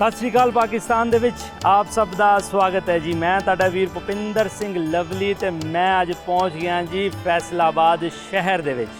सत श्री अकाल पाकिस्तान दे विच आप सब दा स्वागत है जी। मैं तुहाडा वीर भुपिंदर सिंह लवली ते मैं अज पहुँच गया जी फैसलाबाद शहर दे विच।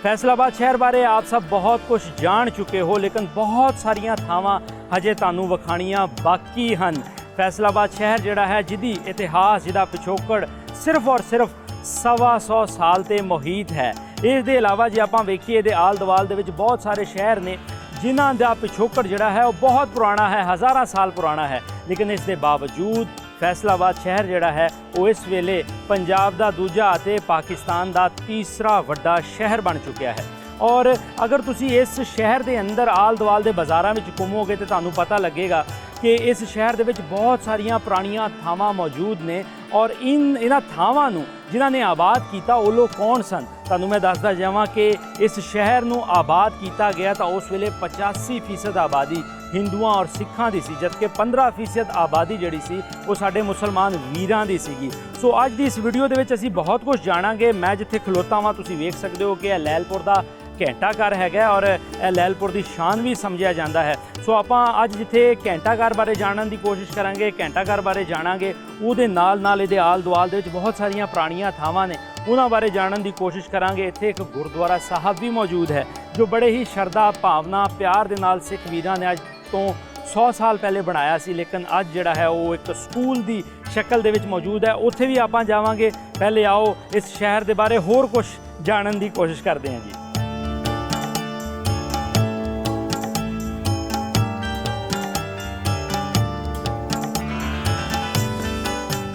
फैसलाबाद शहर बारे आप सब बहुत कुछ जान चुके हो, लेकिन बहुत सारियां थावां हजे तुहानूं विखाणियां बाकी हन। फैसलाबाद शहर जिहड़ा है जिहदी इतिहास जिहदा पिछोकड़ सिर्फ और सिर्फ 125 साल ते मुहीत है। इस दे इलावा जे आपां वेखीए इहदे आल दुआल दे विच बहुत सारे शहर ने जिन्हां दा पिछोकड़ जिहड़ा है वो बहुत पुराना है, हज़ारां साल पुराना है। लेकिन इस दे बावजूद फैसलाबाद शहर जिहड़ा है वो इस वेले पंजाब दा दूजा ते पाकिस्तान दा तीसरा वड्डा शहर बन चुकिया है। और अगर तुसी इस शहर दे अंदर आल दुआल दे बाज़ारां विच घुमोगे तो तुहानूं पता लगेगा कि इस शहर दे विच बहुत सारियां पुरानियां थावां मौजूद ने। और इन्हां थावां नूं जिन्हां ने आबाद किया वो लोग कौन सन, तुहानूं मैं दसदा जावां कि इस शहर नूं आबाद किया गया तो उस वेले 85% आबादी हिंदुआं और सिखां दी सी, जबकि 15% आबादी जिहड़ी सी वो साडे मुसलमान वीरां दी सीगी। सो अज दी इस वीडियो दे विच असीं बहुत कुछ जाणांगे। मैं जिथे खलोता वां तुसीं वेख सकदे हो कि लैलपुर दा घंटा घर है और लैलपुर की शान भी समझा जाता है। सो आपां अज जिथे घंटा घर बारे जानने की कोशिश करांगे, घंटा घर बारे जाणांगे, उहदे नाल नाल इहदे आल दुआल दे विच बहुत सारियां पुरानियां थावां ने उन्हां बारे जानने की कोशिश करांगे। इत्थे एक गुरुद्वारा साहब भी मौजूद है जो बड़े ही शरधा भावना प्यार दे नाल सिख वीरां ने अज तो 100 साल पहले बनाया सी, लेकिन अज जिहड़ा है वो एक स्कूल की शक्ल दे विच मौजूद है। उत्थे भी आपां जावांगे। पहले आओ इस शहर के बारे होर कुछ जानने की कोशिश करते हैं जी।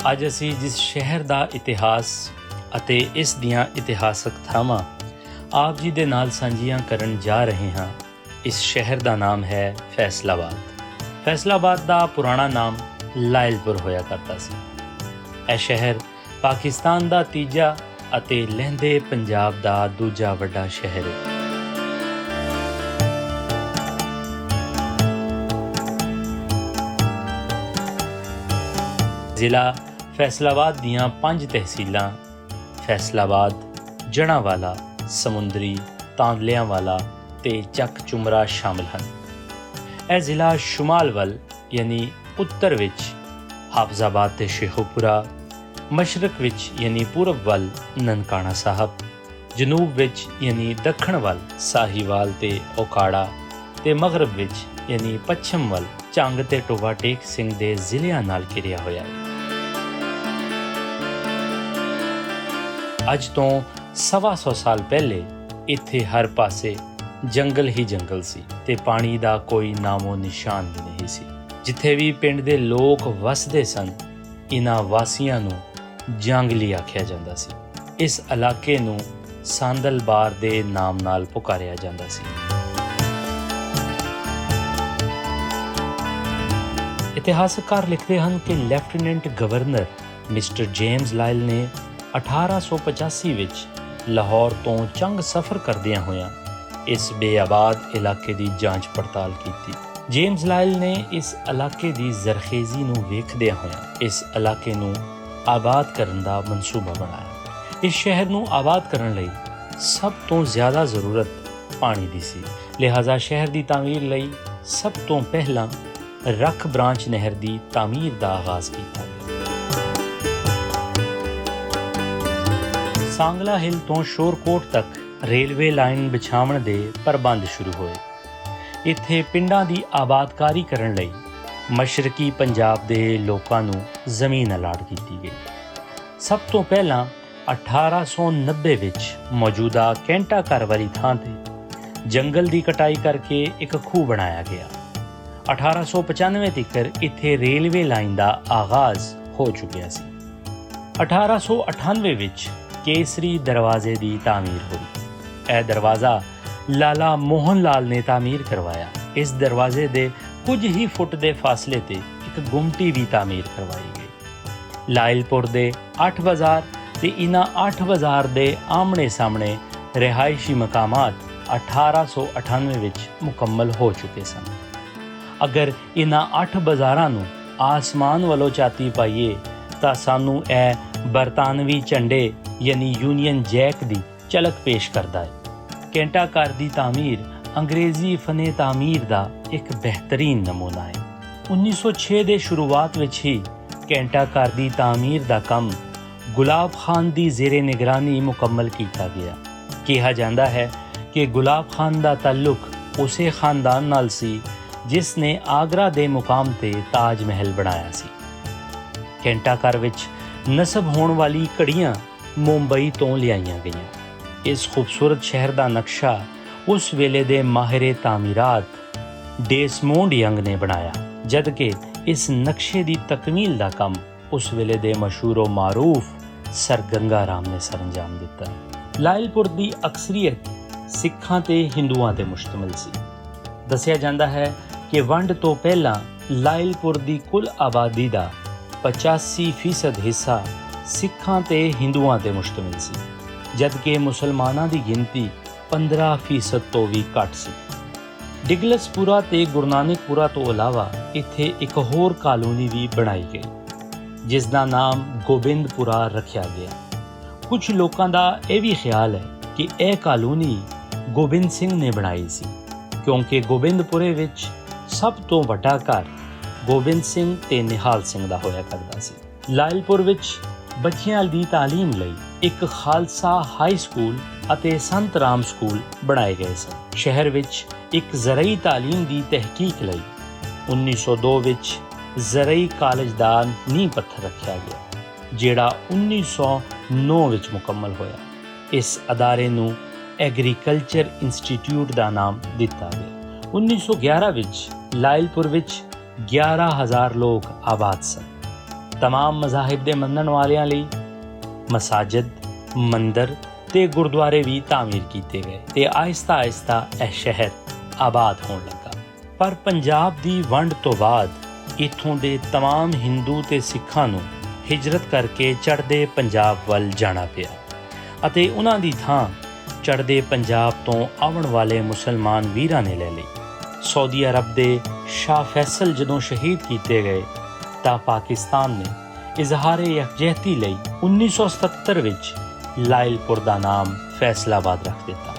ਅੱਜ ਅਸੀਂ ਜਿਸ ਸ਼ਹਿਰ ਦਾ ਇਤਿਹਾਸ ਅਤੇ ਇਸ ਦੀਆਂ ਇਤਿਹਾਸਕ ਥਾਵਾਂ ਆਪ ਜੀ ਦੇ ਨਾਲ ਸਾਂਝੀਆਂ ਕਰਨ ਜਾ ਰਹੇ ਹਾਂ, ਇਸ ਸ਼ਹਿਰ ਦਾ ਨਾਮ ਹੈ ਫੈਸਲਾਬਾਦ। ਫੈਸਲਾਬਾਦ ਦਾ ਪੁਰਾਣਾ ਨਾਮ ਲਾਇਲਪੁਰ ਹੋਇਆ ਕਰਦਾ ਸੀ। ਇਹ ਸ਼ਹਿਰ ਪਾਕਿਸਤਾਨ ਦਾ ਤੀਜਾ ਅਤੇ ਲਹਿੰਦੇ ਪੰਜਾਬ ਦਾ ਦੂਜਾ ਵੱਡਾ ਸ਼ਹਿਰ ਹੈ। ਜ਼ਿਲ੍ਹਾ फैसलाबाद दियां 5 तहसीलां फैसलाबाद, जणावाला, समुंदरी, तांदलियांवाला ते चक चुमरा शामिल हैं। यह ज़िला शुमाल वल यानी उत्तर विच हाफजाबाद ते शेखोपुरा, मशरक विच यानी पूरब वल ननकाना साहब, जनूब विच यानी दखण वल साहीवाल ते ओकाड़ा ते मगरब विच यानी पच्छम वल झंग ते टोबा टेक सिंह दे ज़िलियां नाल घिरिया होया है। ਅੱਜ ਤੋਂ 125 ਸਾਲ ਪਹਿਲੇ ਇੱਥੇ ਹਰ ਪਾਸੇ ਜੰਗਲ ਹੀ ਜੰਗਲ ਸੀ ਤੇ ਪਾਣੀ ਦਾ ਕੋਈ ਨਾਮੋ ਨਿਸ਼ਾਨ ਵੀ ਨਹੀਂ ਸੀ। ਜਿੱਥੇ ਵੀ ਪਿੰਡ ਦੇ ਲੋਕ ਵਸਦੇ ਸਨ, ਇਹਨਾਂ ਵਾਸੀਆਂ ਨੂੰ ਜੰਗਲੀ ਆਖਿਆ ਜਾਂਦਾ ਸੀ। ਇਸ ਇਲਾਕੇ ਨੂੰ ਸਾਂਦਲਬਾਰ ਦੇ ਨਾਮ ਨਾਲ ਪੁਕਾਰਿਆ ਜਾਂਦਾ ਸੀ। ਇਤਿਹਾਸਕਾਰ ਲਿਖਦੇ ਹਨ ਕਿ lieutenant governor mister James loyal ਨੇ 1885 ਵਿੱਚ ਲਾਹੌਰ ਤੋਂ ਚੰਗ ਸਫ਼ਰ ਕਰਦਿਆਂ ਹੋਇਆਂ ਇਸ ਬੇਆਬਾਦ ਇਲਾਕੇ ਦੀ ਜਾਂਚ ਪੜਤਾਲ ਕੀਤੀ। ਜੇਮਸ ਲਾਇਲ ਨੇ ਇਸ ਇਲਾਕੇ ਦੀ ਜ਼ਰਖੇਜ਼ੀ ਨੂੰ ਵੇਖਦਿਆਂ ਹੋਇਆਂ ਇਸ ਇਲਾਕੇ ਨੂੰ ਆਬਾਦ ਕਰਨ ਦਾ ਮਨਸੂਬਾ ਬਣਾਇਆ। ਇਸ ਸ਼ਹਿਰ ਨੂੰ ਆਬਾਦ ਕਰਨ ਲਈ ਸਭ ਤੋਂ ਜ਼ਿਆਦਾ ਜ਼ਰੂਰਤ ਪਾਣੀ ਦੀ ਸੀ, ਲਿਹਾਜ਼ਾ ਸ਼ਹਿਰ ਦੀ ਤਾਮੀਰ ਲਈ ਸਭ ਤੋਂ ਪਹਿਲਾਂ ਰੱਖ ਬ੍ਰਾਂਚ ਨਹਿਰ ਦੀ ਤਾਮੀਰ ਦਾ ਆਗਾਜ਼ ਕੀਤਾ ਗਿਆ। सांगला हिल तो शोरकोट तक रेलवे लाइन बिछावन दे प्रबंध शुरू होए। इत्थे पिंडां दी आबादकारी करन लई मशरकी पंजाब दे लोकां नूं ज़मीन अलाट कीती गई। सब तो पहलां 1890 विच मौजूदा कैंटा घर वाली थां ते जंगल दी कटाई करके एक खूह बनाया गया। 1895 तिकर इत्थे रेलवे लाइन दा आगाज़ हो चुकिया सी। 1898 विच केसरी दरवाजे की तामीर हुई। यह दरवाज़ा लाला मोहन लाल ने तामीर करवाया। इस दरवाजे के कुछ ही फुट के फासले ते एक गुमटी भी तामीर करवाई गई। लायलपुर के 8 बाज़ार ते इन्हां 8 बाज़ार के आमने सामने रिहायशी मकामात 1898 विच मुकम्मल हो चुके सन। अगर इन्हां 8 बाज़ारां नूं आसमान वालों चाती पाइए तो सानू यह बरतानवी झंडे यानी यूनियन जैक की झलक पेश करता है। घंटा घर की तामीर अंग्रेज़ी फने तामीर का एक बेहतरीन नमूना है। 1906 ਦੇ ਸ਼ੁਰੂਆਤ ਵਿੱਚ ਹੀ ਘੰਟਾ ਘਰ ਦੀ ਤਾਮੀਰ ਦਾ ਕੰਮ ਗੁਲਾਬ ਖਾਨ ਦੀ ਜ਼ੇਰੇ ਨਿਗਰਾਨੀ ਮੁਕੰਮਲ ਕੀਤਾ ਗਿਆ। ਕਿਹਾ ਜਾਂਦਾ ਹੈ ਕਿ ਗੁਲਾਬ ਖਾਨ ਦਾ ਤਾਲੁਕ ਉਸੇ ਖਾਨਦਾਨ ਨਾਲ ਸੀ ਜਿਸ ਨੇ ਆਗਰਾ ਦੇ ਮੁਕਾਮ ਤੇ ਤਾਜ ਮਹਿਲ ਬਣਾਇਆ ਸੀ। ਘੰਟਾ ਘਰ ਵਿੱਚ ਨਸਬ ਹੋਣ ਵਾਲੀ ਘੜੀਆਂ ਮੁੰਬਈ ਤੋਂ ਲਿਆਈਆਂ ਗਈਆਂ। ਇਸ ਖੂਬਸੂਰਤ ਸ਼ਹਿਰ ਦਾ ਨਕਸ਼ਾ ਉਸ ਵੇਲੇ ਦੇ ਮਾਹਿਰ ਤਾਮੀਰਾਤ ਡੇਸਮੋਂਡ ਯੰਗ ਨੇ ਬਣਾਇਆ, ਜਦ ਕਿ ਇਸ ਨਕਸ਼ੇ ਦੀ ਤਕਮੀਲ ਦਾ ਕੰਮ ਉਸ ਵੇਲੇ ਦੇ ਮਸ਼ਹੂਰ ਮਾਰੂਫ ਸਰ ਗੰਗਾ ਰਾਮ ਨੇ ਸਰੰਜਾਮ ਦਿੱਤਾ। ਲਾਇਲਪੁਰ ਦੀ ਅਕਸਰੀਅਤ ਸਿੱਖਾਂ ਤੇ ਹਿੰਦੂਆਂ ਤੇ ਮੁਸ਼ਤਮਿਲ ਸੀ। ਦੱਸਿਆ ਜਾਂਦਾ ਹੈ ਕਿ ਵੰਡ ਤੋਂ ਪਹਿਲਾਂ ਲਾਇਲਪੁਰ ਦੀ ਕੁੱਲ ਆਬਾਦੀ ਦਾ 85% ਹਿੱਸਾ ਸਿੱਖਾਂ ਤੇ ਹਿੰਦੂਆਂ ਤੇ ਮੁਸ਼ਤਮਿਲ ਸੀ, ਜਦਕਿ ਮੁਸਲਮਾਨਾਂ ਦੀ ਗਿਣਤੀ 15% ਤੋਂ ਵੀ ਘੱਟ ਸੀ। ਡਿਗਲਸਪੁਰਾ ਤੇ ਗੁਰੂ ਨਾਨਕਪੁਰਾ ਤੋਂ ਇਲਾਵਾ ਇੱਥੇ ਇੱਕ ਹੋਰ ਕਾਲੋਨੀ ਵੀ ਬਣਾਈ ਗਈ ਜਿਸ ਦਾ ਨਾਮ ਗੋਬਿੰਦਪੁਰਾ ਰੱਖਿਆ ਗਿਆ। ਕੁਝ ਲੋਕਾਂ ਦਾ ਇਹ ਵੀ ਖਿਆਲ ਹੈ ਕਿ ਇਹ ਕਾਲੋਨੀ ਗੋਬਿੰਦ ਸਿੰਘ ਨੇ ਬਣਾਈ ਸੀ, ਕਿਉਂਕਿ ਗੋਬਿੰਦਪੁਰੇ ਵਿੱਚ ਸਭ ਤੋਂ ਵੱਡਾ ਘਰ ਗੋਬਿੰਦ ਸਿੰਘ ਤੇ ਨਿਹਾਲ ਸਿੰਘ ਦਾ ਹੋਇਆ ਕਰਦਾ ਸੀ। ਲਾਇਲਪੁਰ ਵਿੱਚ ਬੱਚਿਆਂ ਦੀ ਤਾਲੀਮ ਲਈ ਇੱਕ ਖਾਲਸਾ ਹਾਈ ਸਕੂਲ ਅਤੇ ਸੰਤ ਰਾਮ ਸਕੂਲ ਬਣਾਏ ਗਏ ਸਨ। ਸ਼ਹਿਰ ਵਿੱਚ ਇੱਕ ਜ਼ਰਈ ਤਾਲੀਮ ਦੀ ਤਹਿਕੀਕ ਲਈ 1902 ਵਿੱਚ ਜ਼ਰਈ ਕਾਲਜ ਦਾ ਨੀਂਹ ਪੱਥਰ ਰੱਖਿਆ ਗਿਆ, ਜਿਹੜਾ 1909 ਵਿੱਚ ਮੁਕੰਮਲ ਹੋਇਆ। ਇਸ ਅਦਾਰੇ ਨੂੰ ਐਗਰੀਕਲਚਰ ਇੰਸਟੀਚਿਊਟ ਦਾ ਨਾਮ ਦਿੱਤਾ ਗਿਆ। 1911 ਵਿੱਚ ਲਾਇਲਪੁਰ ਵਿੱਚ 11,000 ਲੋਕ ਆਬਾਦ ਸਨ। ਤਮਾਮ ਮਜ਼ਾਹਿਬ ਦੇ ਮੰਨਣ ਵਾਲਿਆਂ ਲਈ ਮਸਾਜਿਦ, ਮੰਦਰ ਤੇ ਗੁਰਦੁਆਰੇ ਵੀ ਤਾਮੀਰ ਕੀਤੇ ਗਏ ਤੇ ਆਹਿਸਤਾ ਆਹਿਸਤਾ ਇਹ ਸ਼ਹਿਰ ਆਬਾਦ ਹੋਣ ਲੱਗਾ। ਪਰ ਪੰਜਾਬ ਦੀ ਵੰਡ ਤੋਂ ਬਾਅਦ ਇੱਥੋਂ ਦੇ ਤਮਾਮ ਹਿੰਦੂ ਤੇ ਸਿੱਖਾਂ ਨੂੰ ਹਿਜਰਤ ਕਰਕੇ ਚੜ੍ਹਦੇ ਪੰਜਾਬ ਵੱਲ ਜਾਣਾ ਪਿਆ ਅਤੇ ਉਹਨਾਂ ਦੀ ਥਾਂ ਚੜ੍ਹਦੇ ਪੰਜਾਬ ਤੋਂ ਆਉਣ ਵਾਲੇ ਮੁਸਲਮਾਨ ਵੀਰਾਂ ਨੇ ਲੈ ਲਈ। ਸਾਊਦੀ ਅਰਬ ਦੇ ਸ਼ਾਹ ਫੈਸਲ ਜਦੋਂ ਸ਼ਹੀਦ ਕੀਤੇ ਗਏ ਤਾਂ ਪਾਕਿਸਤਾਨ ਨੇ ਇਜ਼ਹਾਰੇ ਯਕਜਹਿਤੀ ਲਈ 1977 ਵਿੱਚ ਲਾਇਲਪੁਰ ਦਾ ਨਾਮ ਫੈਸਲਾਬਾਦ ਰੱਖ ਦਿੱਤਾ।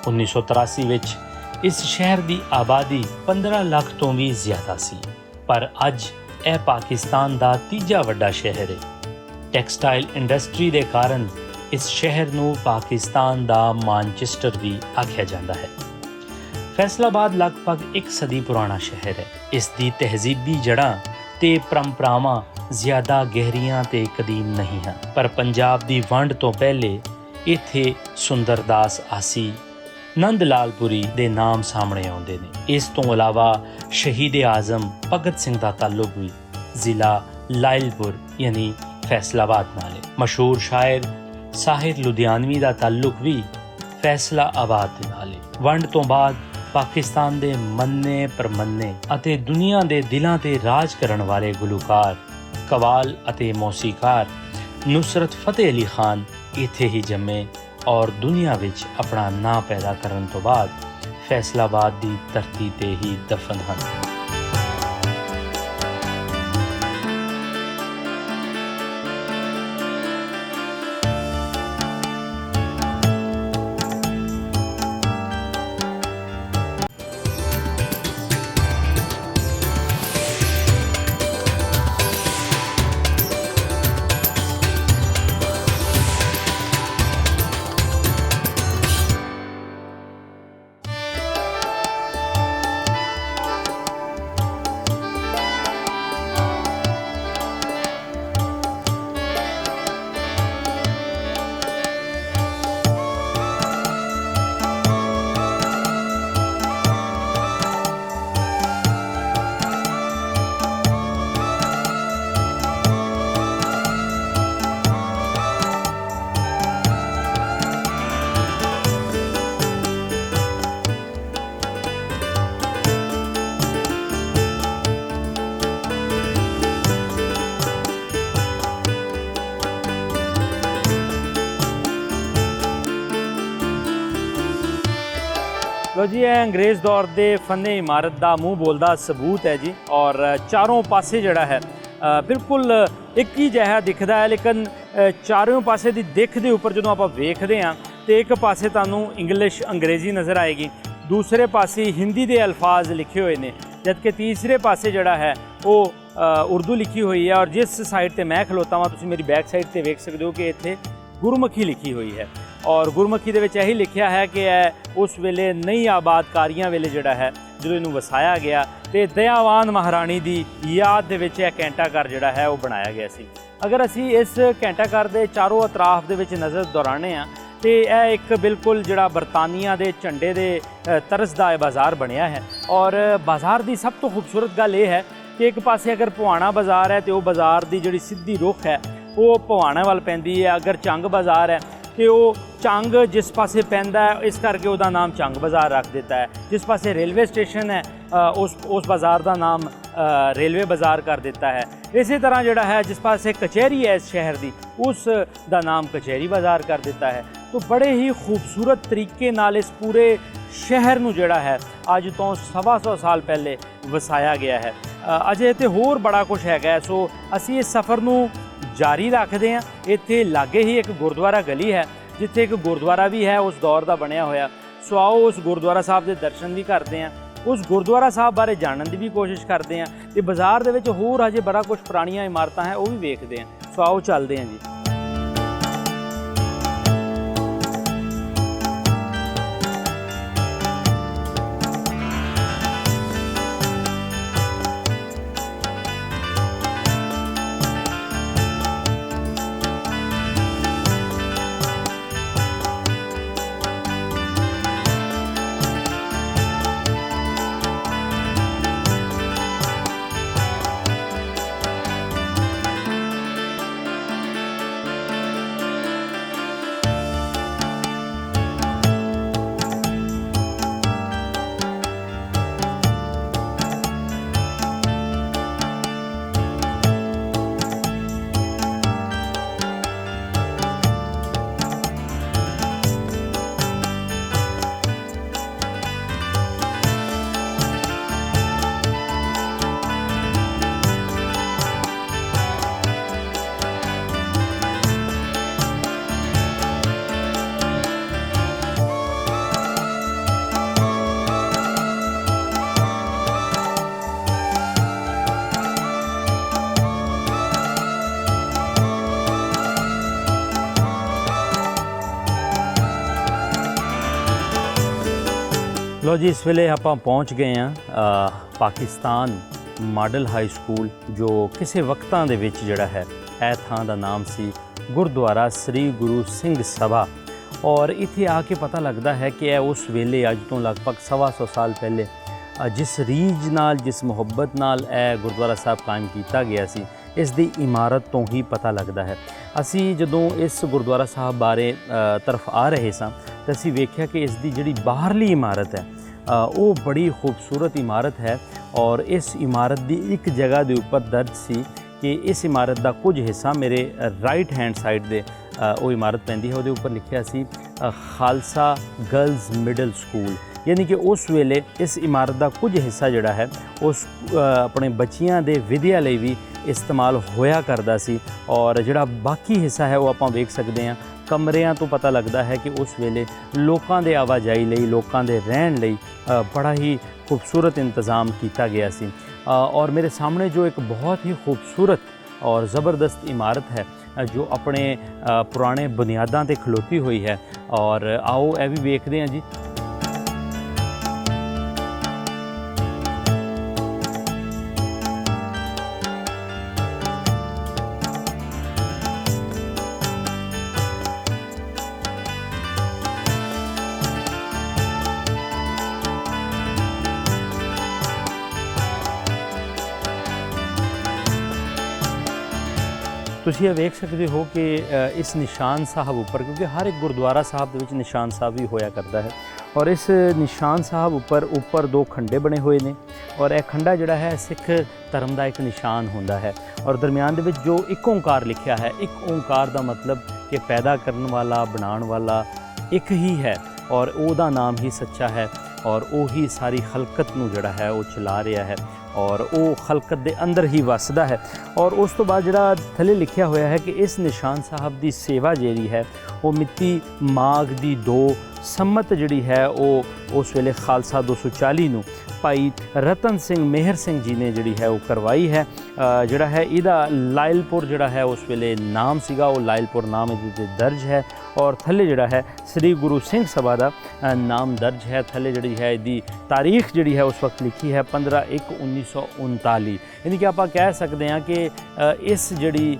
1983 ਵਿੱਚ ਇਸ ਸ਼ਹਿਰ ਦੀ ਆਬਾਦੀ 15 ਲੱਖ ਤੋਂ ਵੀ ਜ਼ਿਆਦਾ ਸੀ, ਪਰ ਅੱਜ ਇਹ ਪਾਕਿਸਤਾਨ ਦਾ ਤੀਜਾ ਵੱਡਾ ਸ਼ਹਿਰ ਹੈ। ਟੈਕਸਟਾਈਲ ਇੰਡਸਟਰੀ ਦੇ ਕਾਰਨ ਇਸ ਸ਼ਹਿਰ ਨੂੰ ਪਾਕਿਸਤਾਨ ਦਾ ਮਾਨਚੈਸਟਰ ਵੀ ਆਖਿਆ ਜਾਂਦਾ ਹੈ। ਫੈਸਲਾਬਾਦ ਲਗਭਗ 1 ਸਦੀ ਪੁਰਾਣਾ ਸ਼ਹਿਰ ਹੈ। ਇਸ ਦੀ ਤਹਿਜ਼ੀਬੀ ਜੜ੍ਹਾਂ ਤੇ ਪਰੰਪਰਾਵਾਂ ਜ਼ਿਆਦਾ ਗਹਿਰੀਆਂ ਤੇ ਕਦੀਮ ਨਹੀਂ ਹਨ, ਪਰ ਪੰਜਾਬ ਦੀ ਵੰਡ ਤੋਂ ਪਹਿਲੇ ਇੱਥੇ ਸੁੰਦਰਦਾਸ ਆਸੀ, ਨੰਦ ਲਾਲਪੁਰੀ ਦੇ ਨਾਮ ਸਾਹਮਣੇ ਆਉਂਦੇ ਨੇ। ਇਸ ਤੋਂ ਇਲਾਵਾ ਸ਼ਹੀਦ ਆਜ਼ਮ ਭਗਤ ਸਿੰਘ ਦਾ ਤਾਲੁਕ ਵੀ ਜ਼ਿਲ੍ਹਾ ਲਾਇਲਪੁਰ ਯਾਨੀ ਫੈਸਲਾਬਾਦ ਨਾਲ ਹੈ। ਮਸ਼ਹੂਰ ਸ਼ਾਇਰ ਸਾਹਿਰ ਲੁਧਿਆਣਵੀ ਦਾ ਤਾਲੁਕ ਵੀ ਫੈਸਲਾਬਾਦ ਦੇ ਨਾਲ ਹੈ। ਵੰਡ ਤੋਂ ਬਾਅਦ ਪਾਕਿਸਤਾਨ ਦੇ ਮੰਨੇ ਪਰਮੰਨੇ ਅਤੇ ਦੁਨੀਆ ਦੇ ਦਿਲਾਂ ਤੇ ਰਾਜ ਕਰਨ ਵਾਲੇ ਗੁਲੂਕਾਰ, ਕਵਾਲ ਅਤੇ ਮੌਸੀਕਾਰ ਨੁਸਰਤ ਫਤਿਹ ਅਲੀ ਖਾਨ ਇੱਥੇ ਹੀ ਜੰਮੇ ਔਰ ਦੁਨੀਆ ਵਿੱਚ ਆਪਣਾ ਨਾਂ ਪੈਦਾ ਕਰਨ ਤੋਂ ਬਾਅਦ ਫੈਸਲਾਬਾਦ ਦੀ ਧਰਤੀ ਤੇ ਹੀ ਦਫਨ ਹਨ। ਲੋ ਜੀ, ਇਹ ਅੰਗਰੇਜ਼ ਦੌਰ ਦੇ ਫਨੇ ਇਮਾਰਤ ਦਾ ਮੂੰਹ ਬੋਲਦਾ ਸਬੂਤ ਹੈ ਜੀ। ਔਰ ਚਾਰੋਂ ਪਾਸੇ ਜਿਹੜਾ ਹੈ ਬਿਲਕੁਲ ਇੱਕ ਹੀ ਜਿਹਾ ਦਿਖਦਾ ਹੈ, ਲੇਕਿਨ ਚਾਰੋਂ ਪਾਸੇ ਦੀ ਦਿੱਖ ਦੇ ਉੱਪਰ ਜਦੋਂ ਆਪਾਂ ਵੇਖਦੇ ਹਾਂ ਤੇ ਇੱਕ ਪਾਸੇ ਤੁਹਾਨੂੰ ਇੰਗਲਿਸ਼ ਅੰਗਰੇਜ਼ੀ ਨਜ਼ਰ ਆਏਗੀ, ਦੂਸਰੇ ਪਾਸੇ ਹਿੰਦੀ ਦੇ ਅਲਫਾਜ਼ ਲਿਖੇ ਹੋਏ ਨੇ, ਜਦਕਿ ਤੀਸਰੇ ਪਾਸੇ ਜਿਹੜਾ ਹੈ ਉਹ ਉਰਦੂ ਲਿਖੀ ਹੋਈ ਹੈ। ਔਰ ਜਿਸ ਸਾਈਡ ਤੇ ਮੈਂ ਖਲੋਤਾ ਵਾਂ, ਤੁਸੀਂ ਮੇਰੀ ਬੈਕ ਸਾਈਡ ਤੇ ਵੇਖ ਸਕਦੇ ਹੋ ਕਿ ਇੱਥੇ ਗੁਰਮੁਖੀ ਲਿਖੀ ਹੋਈ ਹੈ। ਔਰ ਗੁਰਮੁਖੀ ਦੇ ਵਿੱਚ ਇਹੀ ਲਿਖਿਆ ਹੈ ਕਿ ਇਹ ਉਸ ਵੇਲੇ ਨਈ ਆਬਾਦਕਾਰੀਆਂ ਵੇਲੇ ਜਿਹੜਾ ਹੈ ਜਦੋਂ ਇਹਨੂੰ ਵਸਾਇਆ ਗਿਆ ਤੇ ਦਇਆਵਾਨ ਮਹਾਰਾਣੀ ਦੀ ਯਾਦ ਦੇ ਵਿੱਚ ਇਹ ਘੰਟਾ ਘਰ ਜਿਹੜਾ ਹੈ ਉਹ ਬਣਾਇਆ ਗਿਆ ਸੀ। ਅਗਰ ਅਸੀਂ ਇਸ ਘੰਟਾ ਘਰ ਦੇ ਚਾਰੋਂ ਅਤਰਾਫ ਦੇ ਵਿੱਚ ਨਜ਼ਰ ਦੌੜਾਉਂਦੇ ਹਾਂ ਤੇ ਇਹ ਇੱਕ ਬਿਲਕੁਲ ਜਿਹੜਾ ਬਰਤਾਨੀਆ ਦੇ ਝੰਡੇ ਦੇ ਤਰਸ ਦਾ ਇਹ ਬਾਜ਼ਾਰ ਬਣਿਆ ਹੈ। ਔਰ ਬਾਜ਼ਾਰ ਦੀ ਸਭ ਤੋਂ ਖੂਬਸੂਰਤ ਗੱਲ ਇਹ ਹੈ ਕਿ ਇੱਕ ਪਾਸੇ ਅਗਰ ਭਵਾਣਾ ਬਾਜ਼ਾਰ ਹੈ ਤੇ ਉਹ ਬਾਜ਼ਾਰ ਦੀ ਜਿਹੜੀ ਸਿੱਧੀ ਰੁਖ ਹੈ ਉਹ ਭਵਾਣਾ ਵੱਲ ਪੈਂਦੀ ਹੈ। ਅਗਰ ਚੰਗ ਬਾਜ਼ਾਰ ਹੈ ਤੇ ਉਹ ਚੰਗ ਜਿਸ ਪਾਸੇ ਪੈਂਦਾ ਹੈ, ਇਸ ਕਰਕੇ ਉਹਦਾ ਨਾਮ ਚੰਗ ਬਾਜ਼ਾਰ ਰੱਖ ਦਿੱਤਾ ਹੈ। ਜਿਸ ਪਾਸੇ ਰੇਲਵੇ ਸਟੇਸ਼ਨ ਹੈ ਉਸ ਬਾਜ਼ਾਰ ਦਾ ਨਾਮ ਰੇਲਵੇ ਬਾਜ਼ਾਰ ਕਰ ਦਿੱਤਾ ਹੈ। ਇਸੇ ਤਰ੍ਹਾਂ ਜਿਹੜਾ ਹੈ ਜਿਸ ਪਾਸੇ ਕਚਹਿਰੀ ਹੈ ਇਸ ਸ਼ਹਿਰ ਦੀ, ਉਸ ਦਾ ਨਾਮ ਕਚਹਿਰੀ ਬਾਜ਼ਾਰ ਕਰ ਦਿੱਤਾ ਹੈ। तो बड़े ही खूबसूरत तरीके नाल इस पूरे शहर नूं जिहड़ा है अज तो 125 साल पहले वसाया गया है। अजे तो होर बड़ा कुछ हैगा। सो असी इस सफ़र नूं जारी रखते हैं। इत्थे लागे ही एक गुरुद्वारा गली है जिथे एक गुरुद्वारा भी है उस दौर का बनया होया। सो आओ उस गुरुद्वारा साहब के दर्शन भी करते हैं, उस गुरुद्वारा साहब बारे जानने की भी कोशिश करते हैं तो बाज़ार दे विच होर अजे बड़ा कुछ पुरानियां इमारतां हैं वो भी वेखते हैं। सो आओ चलते हैं जी। लो जी, इस वेले आप पहुँच गए हैं पाकिस्तान मॉडल हाई स्कूल जो किसी वक्तां दे विच जिहड़ा है ਇਹ ਥਾਂ ਦਾ ਨਾਮ ਸੀ ਗੁਰਦੁਆਰਾ ਸ੍ਰੀ ਗੁਰੂ ਸਿੰਘ ਸਭਾ। और इत्थे आके पता लगता है कि उस वेले अज तो लगभग 125 साल पहले जिस रीझ नाल जिस मुहब्बत नाल गुरुद्वारा साहब कायम किया गया सी, इस दी इमारत तो ही पता लगता है। असी जदों इस गुरुद्वारा साहब बारे तरफ आ रहे सां तो असी वेख्या कि इस दी जिहड़ी बाहरली इमारत है वो बड़ी खूबसूरत इमारत है। और इस इमारत की एक जगह के उपर दर्ज सी कि इस इमारत का कुछ हिस्सा मेरे राइट हैंड साइड दे वो इमारत पैंदी है, वो उपर लिखिया सी खालसा गर्ल्स मिडल स्कूल। यानी कि उस वेले इस इमारत का कुछ हिस्सा जिहड़ा है उस अपने बच्चियां दे विद्या लई भी इस्तेमाल होया करदा सी। और जिहड़ा बाकी हिस्सा है वो आपां वेख सकते हैं। कमरियां तो पता लगता है कि उस वेले लोकां दे आवाजाई लई, लोकां दे रहण लई बड़ा ही खूबसूरत इंतज़ाम किया गया सी। और मेरे सामने जो एक बहुत ही खूबसूरत और ज़बरदस्त इमारत है जो अपने पुराने बुनियादां ते खलोती हुई है। और आओ यह भी वेखते हैं जी। तुसीं ये वेख सकते हो कि इस निशान साहब उपर, क्योंकि हर एक गुरुद्वारा साहब दे विच निशान साहब भी होया करता है। और इस निशान साहब उपर दो खंडे बने हुए ने। और यह खंडा जिहड़ा है सिख धर्म का एक निशान होंदा है। और दरम्यान दे विच जो एक ओंकार लिखा है, एक ओंकार का मतलब कि पैदा करने वाला, बनाने वाला एक ही है और ਉਹਦਾ नाम ही सच्चा है। और वो ही सारी खलकत नूं जिहड़ा है वो चला रहा है और वो खलकत दे अंदर ही वसदा है। और उस तो बाद जिहड़ा थले लिखिया होया है कि इस निशान साहब की सेवा जिहड़ी है ਉਹ ਮਿਤੀ ਮਾਘ ਦੀ 2 ਸੰਮਤ ਜਿਹੜੀ ਹੈ ਉਹ ਉਸ ਵੇਲੇ ਖਾਲਸਾ 240 ਨੂੰ ਭਾਈ ਰਤਨ ਸਿੰਘ ਮੇਹਰ ਸਿੰਘ ਜੀ ਨੇ ਜਿਹੜੀ ਹੈ ਉਹ ਕਰਵਾਈ ਹੈ। ਜਿਹੜਾ ਹੈ ਇਹਦਾ ਲਾਇਲਪੁਰ ਜਿਹੜਾ ਹੈ ਉਸ ਵੇਲੇ ਨਾਮ ਸੀਗਾ, ਉਹ ਲਾਇਲਪੁਰ ਨਾਮ ਇਹਦੇ 'ਤੇ ਦਰਜ ਹੈ। ਔਰ ਥੱਲੇ ਜਿਹੜਾ ਹੈ ਸ੍ਰੀ ਗੁਰੂ ਸਿੰਘ ਸਭਾ ਦਾ ਨਾਮ ਦਰਜ ਹੈ। ਥੱਲੇ ਜਿਹੜੀ ਹੈ ਇਹਦੀ ਤਾਰੀਖ ਜਿਹੜੀ ਹੈ ਉਸ ਵਕਤ ਲਿਖੀ ਹੈ 15/1/1939। ਯਾਨੀ ਕਿ ਆਪਾਂ ਕਹਿ ਸਕਦੇ ਹਾਂ ਕਿ ਇਸ ਜਿਹੜੀ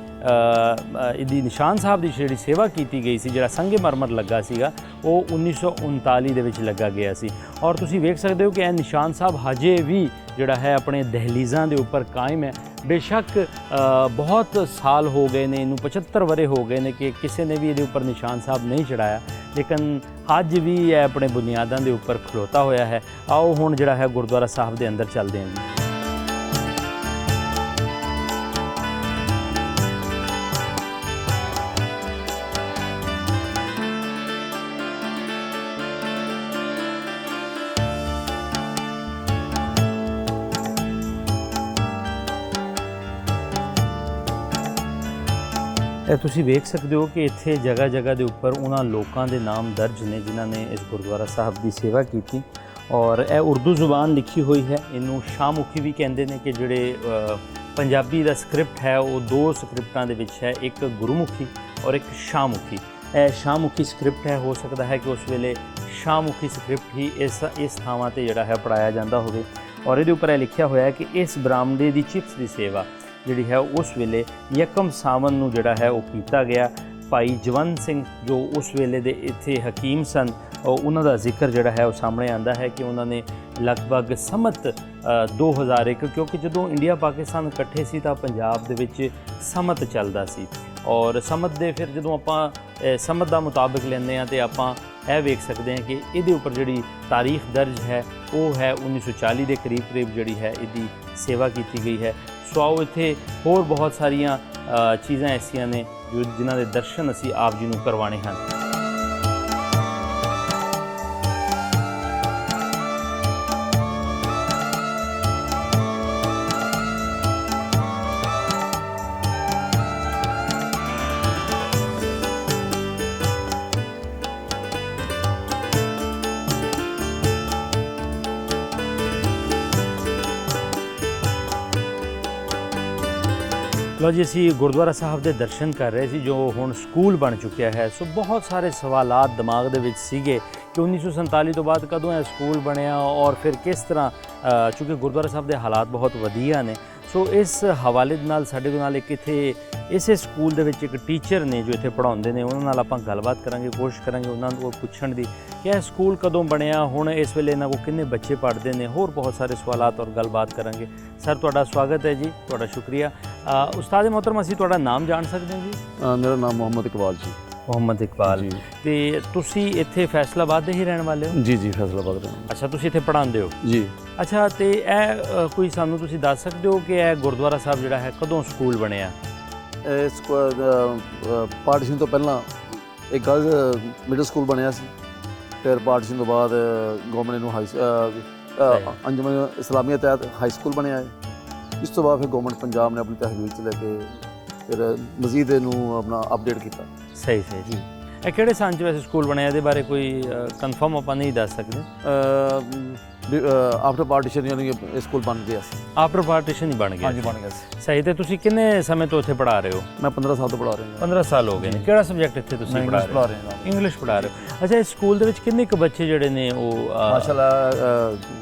ਇਹਦੀ ਨਿਸ਼ਾਨ ਸਾਹਿਬ ਦੀ ਜਿਹੜੀ ਸੇਵਾ ਕੀਤੀ ਗਈ ਸੀ, ਜਿਹੜਾ ਸੰਗੇ ਮਰਮਰ ਲੱਗਾ ਸੀਗਾ, ਉਹ 1939 ਦੇ ਵਿੱਚ ਲੱਗਾ ਗਿਆ ਸੀ। ਔਰ ਤੁਸੀਂ ਵੇਖ ਸਕਦੇ ਹੋ ਕਿ ਇਹ ਨਿਸ਼ਾਨ ਸਾਹਿਬ ਹਜੇ ਵੀ ਜਿਹੜਾ ਹੈ ਆਪਣੇ ਦਹਲੀਜ਼ਾਂ ਦੇ ਉੱਪਰ ਕਾਇਮ ਹੈ। ਬੇਸ਼ੱਕ ਬਹੁਤ ਸਾਲ ਹੋ ਗਏ ਨੇ, ਇਹਨੂੰ 75 ਵਰੇ ਹੋ ਗਏ ਨੇ ਕਿ ਕਿਸੇ ਨੇ ਵੀ ਇਹਦੇ ਉੱਪਰ ਨਿਸ਼ਾਨ ਸਾਹਿਬ ਨਹੀਂ ਚੜਾਇਆ, ਲੇਕਿਨ ਅੱਜ ਵੀ ਇਹ ਆਪਣੇ ਬੁਨਿਆਦਾਂ ਦੇ ਉੱਪਰ ਖਲੋਤਾ ਹੋਇਆ ਹੈ। ਆਓ ਹੁਣ ਜਿਹੜਾ ਹੈ ਗੁਰਦੁਆਰਾ ਸਾਹਿਬ ਦੇ ਅੰਦਰ ਚੱਲਦੇ ਹਾਂ ਜੀ। ਇਹ ਤੁਸੀਂ ਵੇਖ ਸਕਦੇ ਹੋ ਕਿ ਇੱਥੇ ਜਗ੍ਹਾ ਜਗ੍ਹਾ ਦੇ ਉੱਪਰ ਉਹਨਾਂ ਲੋਕਾਂ ਦੇ ਨਾਮ ਦਰਜ ਨੇ ਜਿਨ੍ਹਾਂ ਨੇ ਇਸ ਗੁਰਦੁਆਰਾ ਸਾਹਿਬ ਦੀ ਸੇਵਾ ਕੀਤੀ। ਔਰ ਇਹ ਉਰਦੂ ਜ਼ੁਬਾਨ ਲਿਖੀ ਹੋਈ ਹੈ। ਇਹਨੂੰ ਸ਼ਾਹਮੁਖੀ ਵੀ ਕਹਿੰਦੇ ਨੇ ਕਿ ਜਿਹੜੇ ਪੰਜਾਬੀ ਦਾ ਸਕ੍ਰਿਪਟ ਹੈ ਉਹ 2 ਸਕ੍ਰਿਪਟਾਂ ਦੇ ਵਿੱਚ ਹੈ, ਇੱਕ ਗੁਰਮੁਖੀ ਔਰ ਇੱਕ ਸ਼ਾਹਮੁਖੀ। ਇਹ ਸ਼ਾਹਮੁਖੀ ਸਕ੍ਰਿਪਟ ਹੈ, ਹੋ ਸਕਦਾ ਹੈ ਕਿ ਉਸ ਵੇਲੇ ਸ਼ਾਹਮੁਖੀ ਸਕ੍ਰਿਪਟ ਹੀ ਇਸ ਥਾਵਾਂ 'ਤੇ ਜਿਹੜਾ ਹੈ ਪੜ੍ਹਾਇਆ ਜਾਂਦਾ ਹੋਵੇ। ਔਰ ਇਹਦੇ ਉੱਪਰ ਇਹ ਲਿਖਿਆ ਹੋਇਆ ਹੈ ਕਿ ਇਸ ਬਰਾਮਦੇ ਦੀ ਚਿਪਸ ਦੀ ਸੇਵਾ ਜਿਹੜੀ ਹੈ ਉਸ ਵੇਲੇ ਯਕਮ ਸਾਵਨ ਨੂੰ ਜਿਹੜਾ ਹੈ ਉਹ ਕੀਤਾ ਗਿਆ। ਭਾਈ ਜਵੰਤ ਸਿੰਘ ਜੋ ਉਸ ਵੇਲੇ ਦੇ ਇੱਥੇ ਹਕੀਮ ਸਨ, ਉਹਨਾਂ ਦਾ ਜ਼ਿਕਰ ਜਿਹੜਾ ਹੈ ਉਹ ਸਾਹਮਣੇ ਆਉਂਦਾ ਹੈ ਕਿ ਉਹਨਾਂ ਨੇ ਲਗਭਗ ਸੰਮਤ 2001, ਕਿਉਂਕਿ ਜਦੋਂ ਇੰਡੀਆ ਪਾਕਿਸਤਾਨ ਇਕੱਠੇ ਸੀ ਤਾਂ ਪੰਜਾਬ ਦੇ ਵਿੱਚ ਸੰਮਤ ਚੱਲਦਾ ਸੀ। ਔਰ ਸੰਮਤ ਦੇ ਫਿਰ ਜਦੋਂ ਆਪਾਂ ਸੰਮਤ ਦਾ ਮੁਤਾਬਕ ਲੈਂਦੇ ਹਾਂ ਤਾਂ ਆਪਾਂ ਇਹ ਵੇਖ ਸਕਦੇ ਹਾਂ ਕਿ ਇਹਦੇ ਉੱਪਰ ਜਿਹੜੀ ਤਾਰੀਖ ਦਰਜ ਹੈ ਉਹ ਹੈ 1940 ਦੇ ਕਰੀਬ ਜਿਹੜੀ ਹੈ ਇਹਦੀ ਸੇਵਾ ਕੀਤੀ ਗਈ ਹੈ। ਸੋ ਆਓ ਇੱਥੇ ਹੋਰ ਬਹੁਤ ਸਾਰੀਆਂ ਚੀਜ਼ਾਂ ਐਸੀਆਂ ਨੇ ਜਿਨ੍ਹਾਂ ਦੇ ਦਰਸ਼ਨ ਅਸੀਂ ਆਪ ਜੀ ਨੂੰ ਕਰਵਾਉਣੇ ਹਨ। ਲਓ ਜੀ, ਅਸੀਂ ਗੁਰਦੁਆਰਾ ਸਾਹਿਬ ਦੇ ਦਰਸ਼ਨ ਕਰ ਰਹੇ ਸੀ ਜੋ ਹੁਣ ਸਕੂਲ ਬਣ ਚੁੱਕਿਆ ਹੈ। ਸੋ ਬਹੁਤ ਸਾਰੇ ਸਵਾਲਾਤ ਦਿਮਾਗ ਦੇ ਵਿੱਚ ਸੀਗੇ ਕਿ 1947 ਤੋਂ ਬਾਅਦ ਕਦੋਂ ਇਹ ਸਕੂਲ ਬਣਿਆ ਔਰ ਫਿਰ ਕਿਸ ਤਰ੍ਹਾਂ, ਚੂँਕਿ ਗੁਰਦੁਆਰਾ ਸਾਹਿਬ ਦੇ ਹਾਲਾਤ ਬਹੁਤ ਵਧੀਆ ਨੇ। ਸੋ ਇਸ ਹਵਾਲੇ ਦੇ ਨਾਲ ਸਾਡੇ ਨਾਲ ਇੱਕ ਇੱਥੇ ਇਸੇ ਸਕੂਲ ਦੇ ਵਿੱਚ ਇੱਕ ਟੀਚਰ ਨੇ ਜੋ ਇੱਥੇ ਪੜ੍ਹਾਉਂਦੇ ਨੇ, ਉਹਨਾਂ ਨਾਲ ਆਪਾਂ ਗੱਲਬਾਤ ਕਰਾਂਗੇ, ਕੋਸ਼ਿਸ਼ ਕਰਾਂਗੇ ਉਹਨਾਂ ਨੂੰ ਪੁੱਛਣ ਦੀ ਕਿ ਇਹ ਸਕੂਲ ਕਦੋਂ ਬਣਿਆ, ਹੁਣ ਇਸ ਵੇਲੇ ਇਹਨਾਂ ਕੋਲ ਕਿੰਨੇ ਬੱਚੇ ਪੜ੍ਹਦੇ ਨੇ, ਹੋਰ ਬਹੁਤ ਸਾਰੇ ਸਵਾਲਾਤ ਔਰ ਗੱਲਬਾਤ ਕਰਾਂਗੇ। ਸਰ, ਤੁਹਾਡਾ ਸਵਾਗਤ ਹੈ ਜੀ, ਤੁਹਾਡਾ ਸ਼ੁਕਰੀਆ। ਉਸਤਾਦ ਮੁਹਤਰਮ, ਅਸੀਂ ਤੁਹਾਡਾ ਨਾਮ ਜਾਣ ਸਕਦੇ ਹਾਂ ਜੀ? ਮੇਰਾ ਨਾਮ ਮੁਹੰਮਦ ਇਕਬਾਲ ਜੀ। ਮੁਹੰਮਦ ਇਕਬਾਲ ਜੀ, ਤੇ ਤੁਸੀਂ ਇੱਥੇ ਫੈਸਲਾਬਾਦ ਦੇ ਹੀ ਰਹਿਣ ਵਾਲੇ ਹੋ? ਜੀ ਜੀ, ਫੈਸਲਾਬਾਦ ਰਹਿਣ। ਅੱਛਾ, ਤੁਸੀਂ ਇੱਥੇ ਪੜ੍ਹਾਉਂਦੇ ਹੋ ਜੀ? ਅੱਛਾ, ਤੇ ਇਹ ਕੋਈ ਸਾਨੂੰ ਤੁਸੀਂ ਦੱਸ ਸਕਦੇ ਹੋ ਕਿ ਇਹ ਗੁਰਦੁਆਰਾ ਸਾਹਿਬ ਜਿਹੜਾ ਹੈ ਕਦੋਂ ਸਕੂਲ ਬਣਿਆ? ਇਸ ਪਾਰਟੀਸ਼ਨ ਤੋਂ ਪਹਿਲਾਂ ਇੱਕ ਗਰਲਜ਼ ਮਿਡਲ ਸਕੂਲ ਬਣਿਆ ਸੀ, ਫਿਰ ਪਾਰਟੀਸ਼ਨ ਤੋਂ ਬਾਅਦ ਗਵਰਨਮੈਂਟ ਨੂੰ ਅੰਜਮਨ ਇਸਲਾਮੀਆ ਤਹਿਤ ਹਾਈ ਸਕੂਲ ਬਣਿਆ ਹੈ। ਇਸ ਤੋਂ ਬਾਅਦ ਫਿਰ ਗਵਰਨਮੈਂਟ ਪੰਜਾਬ ਨੇ ਆਪਣੀ ਤਹਿਵੀਲ 'ਚ ਲੈ ਕੇ ਫਿਰ ਮਜ਼ੀਦ ਇਹਨੂੰ ਆਪਣਾ ਅਪਡੇਟ ਕੀਤਾ। ਸਹੀ ਜੀ। ਇਹ ਕਿਹੜੇ ਸਾਲ 'ਚ ਵੈਸੇ ਸਕੂਲ ਬਣਿਆ, ਇਹਦੇ ਬਾਰੇ ਕੋਈ ਕਨਫਰਮ ਆਪਾਂ ਨਹੀਂ ਦੱਸ ਸਕਦੇ? ਆਫਟਰ ਪਾਰਟੀਸ਼ਨ ਯਾਨੀ ਕਿ ਇਹ ਸਕੂਲ ਬਣ ਗਿਆ ਸੀ। ਆਫਟਰ ਪਾਰਟੀਸ਼ਨ ਹੀ ਬਣ ਗਿਆ? ਹਾਂਜੀ, ਬਣ ਗਿਆ ਸੀ। ਸਹੀ। ਤੇ ਤੁਸੀਂ ਕਿੰਨੇ ਸਮੇਂ ਤੋਂ ਇੱਥੇ ਪੜ੍ਹਾ ਰਹੇ ਹੋ? ਮੈਂ 15 ਸਾਲ ਤੋਂ ਪੜ੍ਹਾ ਰਿਹਾ ਹਾਂ। 15 ਸਾਲ ਹੋ ਗਏ ਨੇ। ਕਿਹੜਾ ਸਬਜੈਕਟ ਇੱਥੇ ਤੁਸੀਂ ਪੜ੍ਹਾ ਰਹੇ ਹੋ? ਇੰਗਲਿਸ਼ ਪੜ੍ਹਾ ਰਹੇ ਹੋ। ਅੱਛਾ, ਇਸ ਸਕੂਲ ਦੇ ਵਿੱਚ ਕਿੰਨੇ ਕੁ ਬੱਚੇ ਜਿਹੜੇ ਨੇ ਉਹ? ਮਾਸ਼ਾਅੱਲਾ